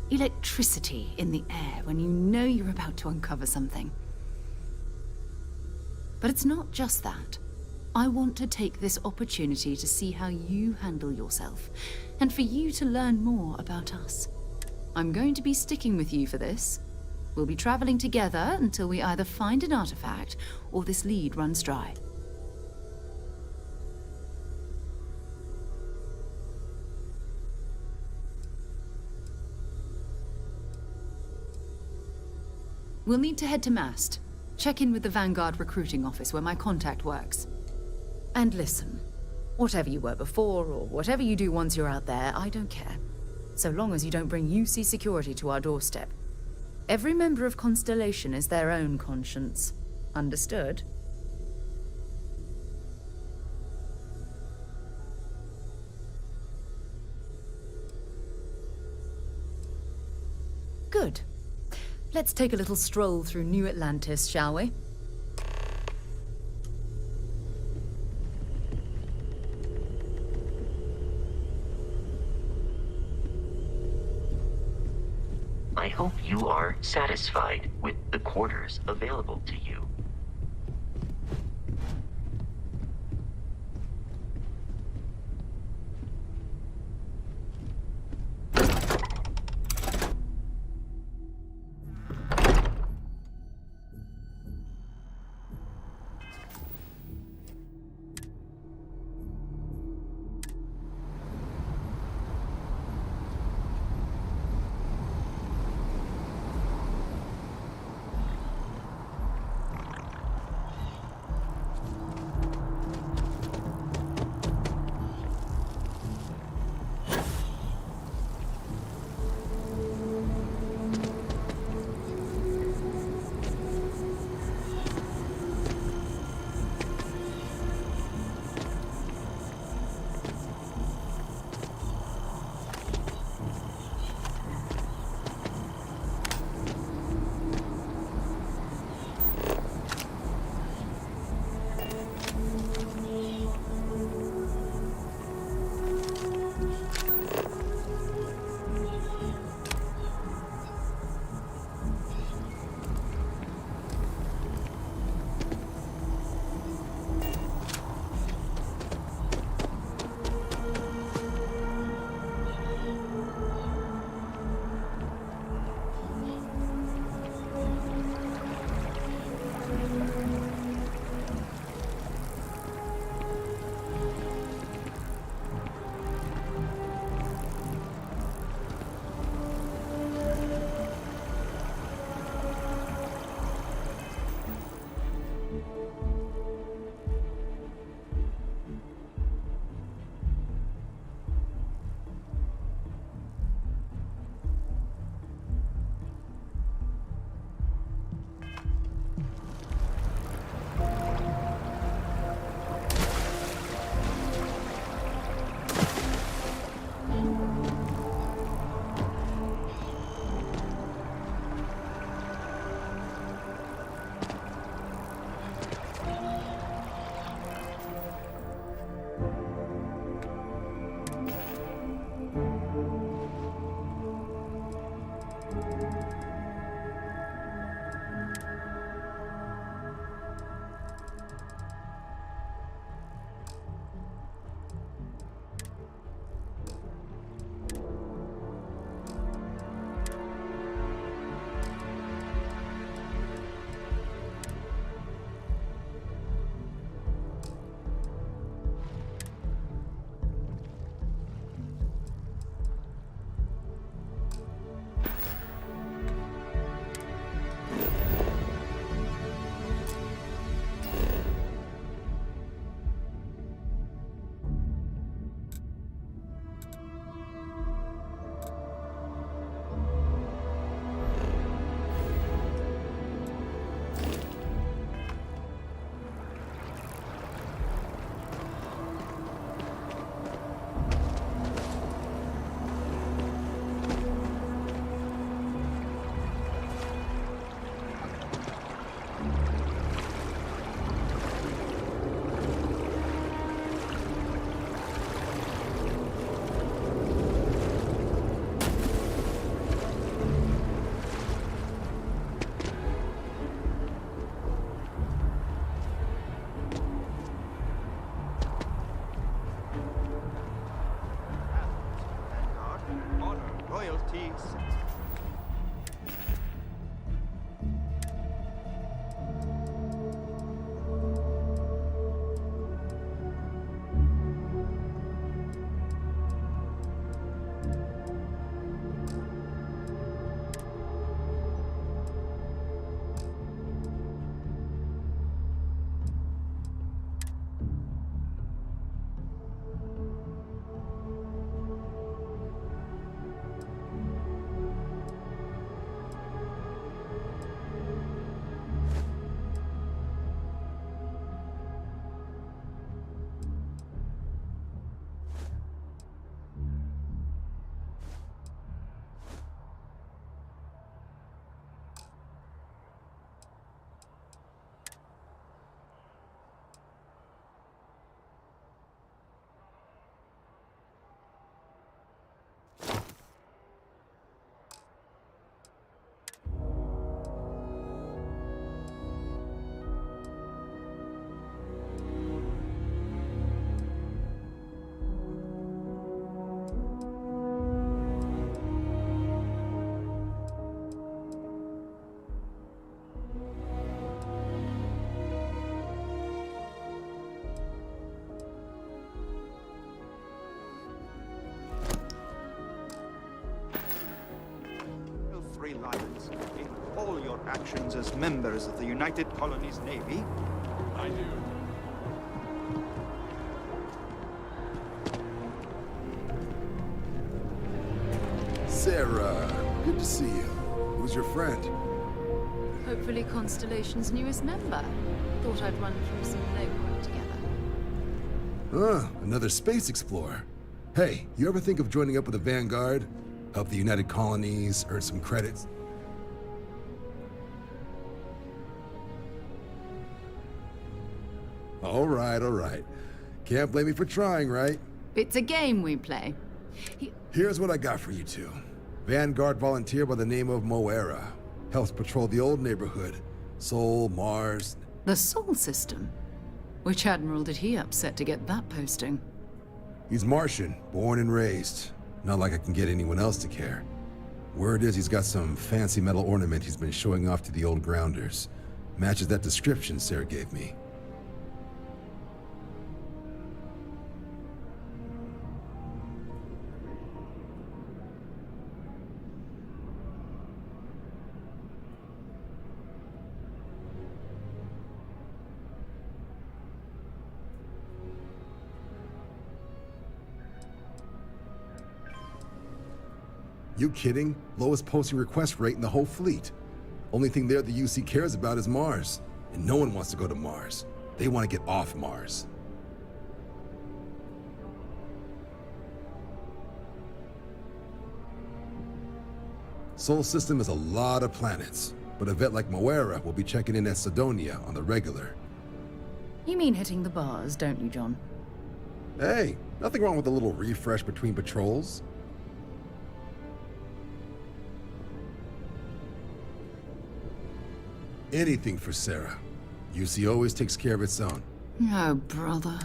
electricity in the air when you know you're about to uncover something. But it's not just that. I want to take this opportunity to see how you handle yourself, and for you to learn more about us. I'm going to be sticking with you for this. We'll be traveling together until we either find an artifact or this lead runs dry. We'll need to head to Mast. Check in with the Vanguard recruiting office where my contact works. And listen, whatever you were before or whatever you do once you're out there, I don't care. So long as you don't bring UC security to our doorstep. Every member of Constellation is their own conscience. Understood? Good. Let's take a little stroll through New Atlantis, shall we? I hope you are satisfied with the quarters available to you. actions as members of the United Colonies Navy? I do. Sarah, good to see you. Who's your friend? Hopefully Constellation's newest member. Thought I'd run through some legwork together. Another space explorer. Hey, you ever think of joining up with the Vanguard? Help the United Colonies, earn some credits? All right. Can't blame me for trying, right? It's a game we play. Here's what I got for you two. Vanguard volunteer by the name of Moera. Helps patrol the old neighborhood. Sol, Mars. The Sol system? Which admiral did he upset to get that posting? He's Martian, born and raised. Not like I can get anyone else to care. Word is he's got some fancy metal ornament he's been showing off to the old grounders. Matches that description Sarah gave me. You kidding? Lowest posting request rate in the whole fleet. Only thing there the UC cares about is Mars. And no one wants to go to Mars. They want to get off Mars. Sol system is a lot of planets, but a vet like Moera will be checking in at Sidonia on the regular. You mean hitting the bars, don't you, John? Hey, nothing wrong with a little refresh between patrols. Anything for Sarah. UC always takes care of its own. Oh, brother.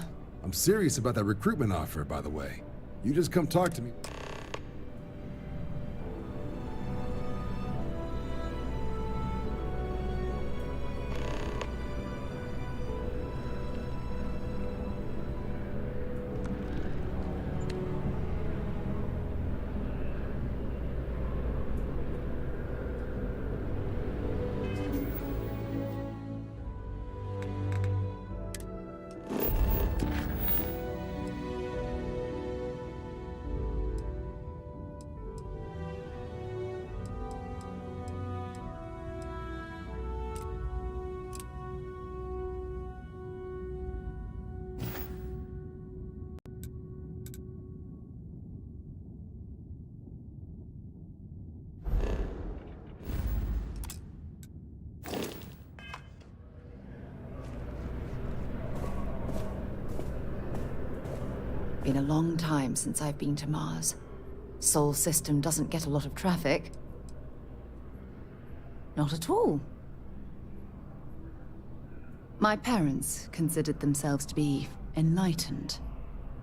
I'm serious about that recruitment offer, by the way. You just come talk to me. Been a long time since I've been to Mars. Sol system doesn't get a lot of traffic. Not at all. My parents considered themselves to be enlightened,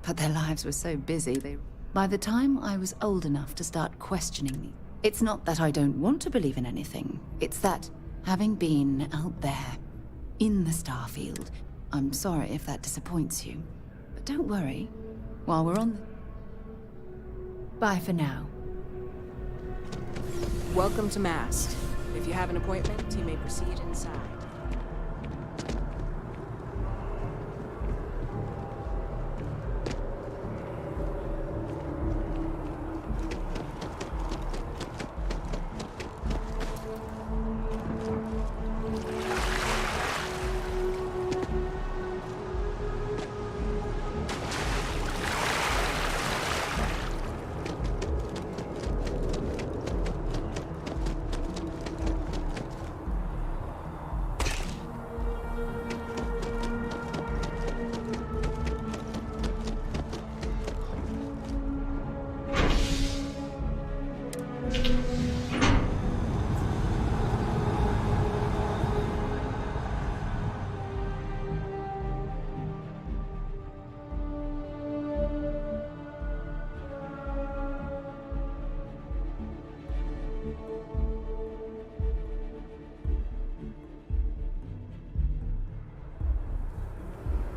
but their lives were so busy by the time I was old enough to start questioning me. It's not that I don't want to believe in anything. It's that, having been out there, in the Starfield, I'm sorry if that disappoints you, but don't worry. While we're on the... Bye for now. Welcome to Mast. If you have an appointment, you may proceed inside.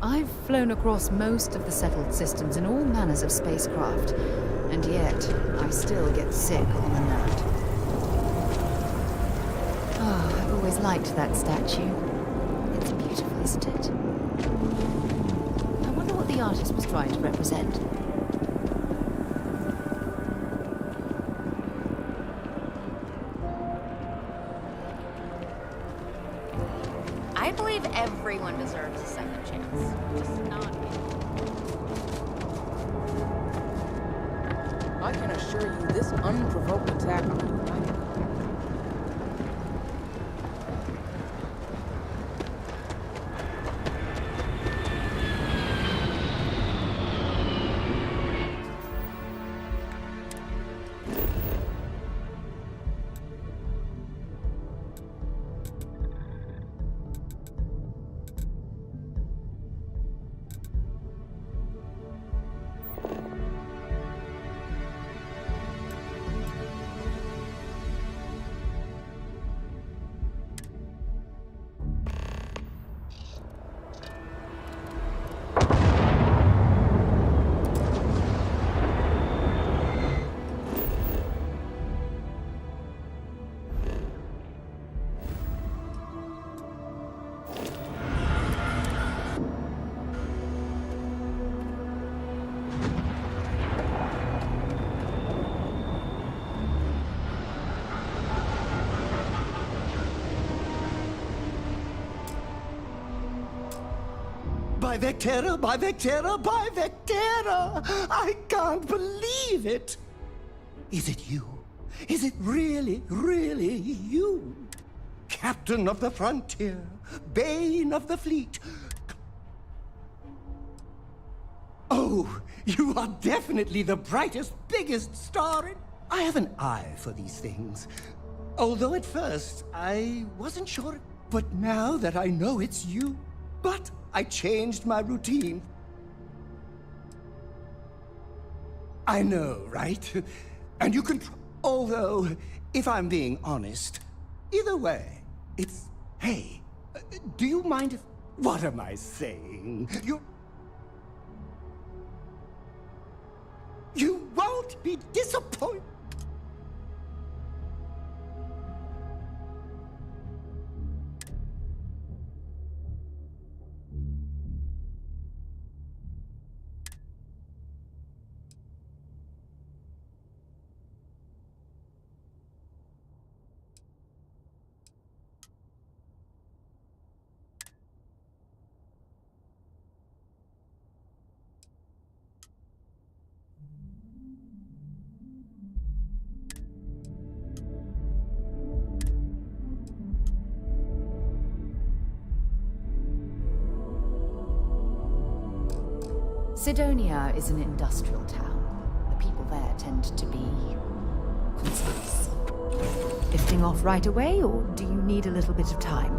I've flown across most of the settled systems in all manners of spacecraft, and yet I still get sick on the nut. I've always always liked that statue. It's beautiful, isn't it? I wonder what the artist was trying to represent. I believe everyone deserves a second chance. Just not me. I can assure you this unprovoked attack on the United By Vectera, by Vectera, by Vectera! I can't believe it! Is it you? Is it really, really you? Captain of the frontier, bane of the fleet. Oh, you are definitely the brightest, biggest star in... I have an eye for these things. Although at first, I wasn't sure. But now that I know it's you... But I changed my routine. I know, right? And you can... Although, if I'm being honest, either way, it's... Hey, do you mind if... What am I saying? You won't be disappointed. Sidonia is an industrial town. The people there tend to be concise. Lifting off right away, or do you need a little bit of time?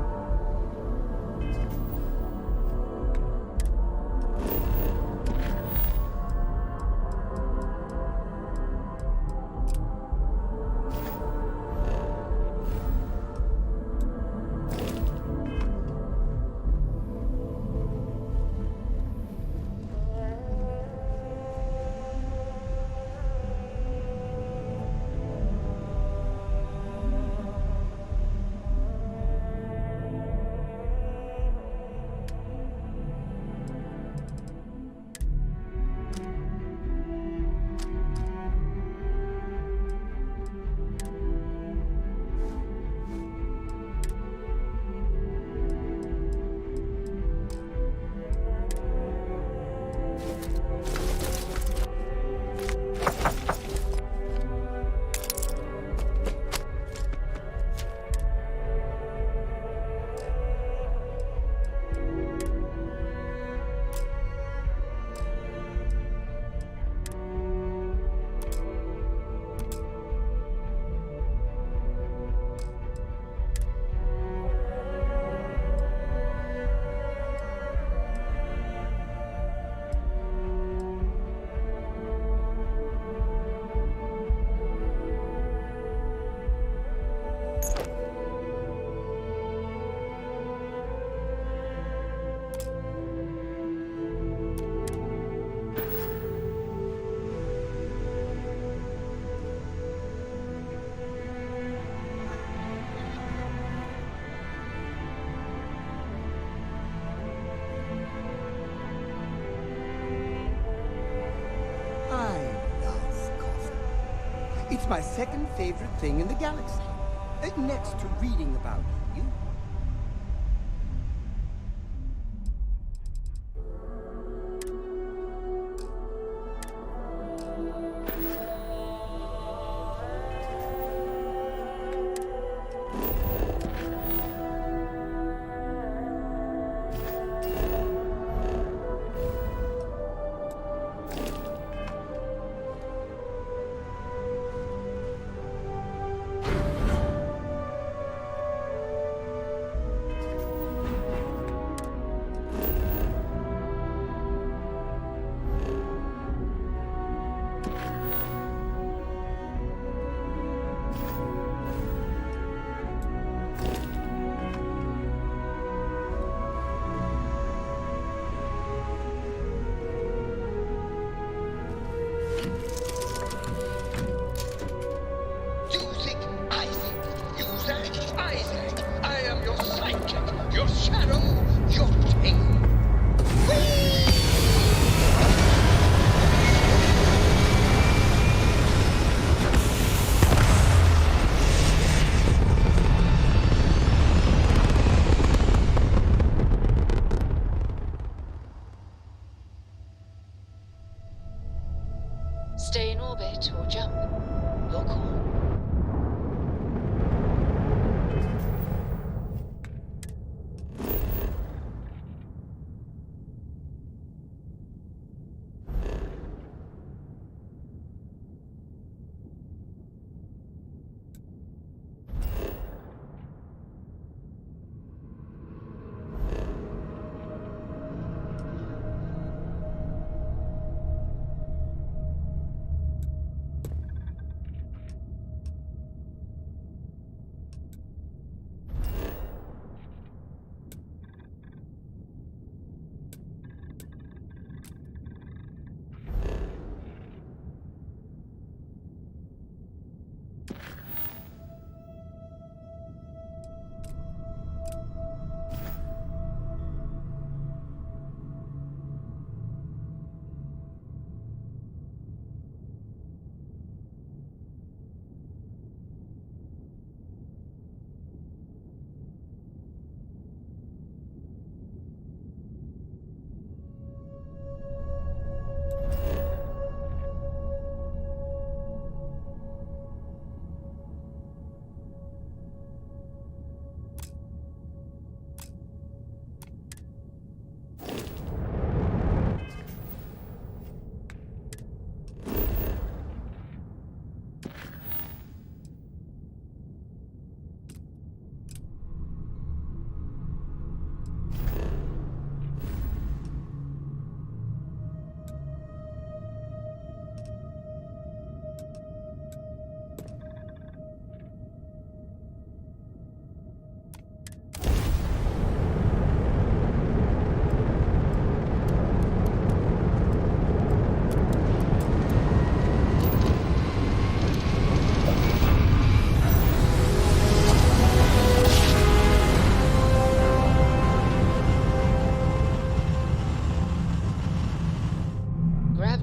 It's my second favorite thing in the galaxy. Next to reading about you. Stay in orbit or jump. Your call.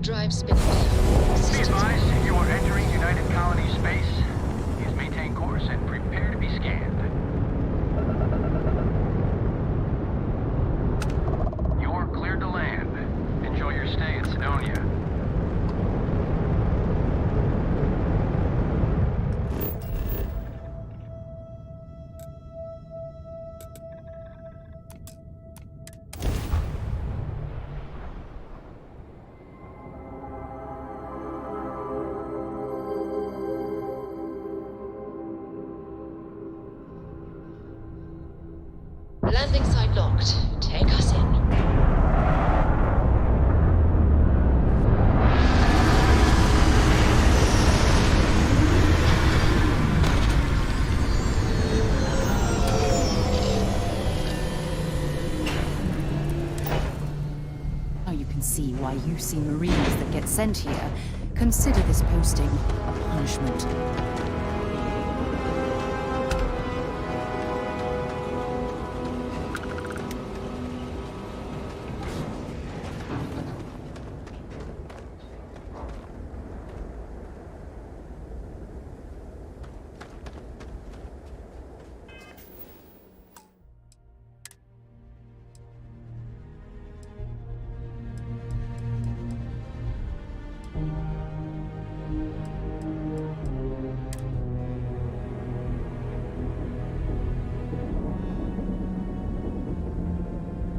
Drive spinning. Be advised, you are entering United Colony space. Please maintain course and prepare to be scanned. You're cleared to land. Enjoy your stay at Sidonia. Landing site locked. Take us in. Now you can see why you see Marines that get sent here consider this posting a punishment.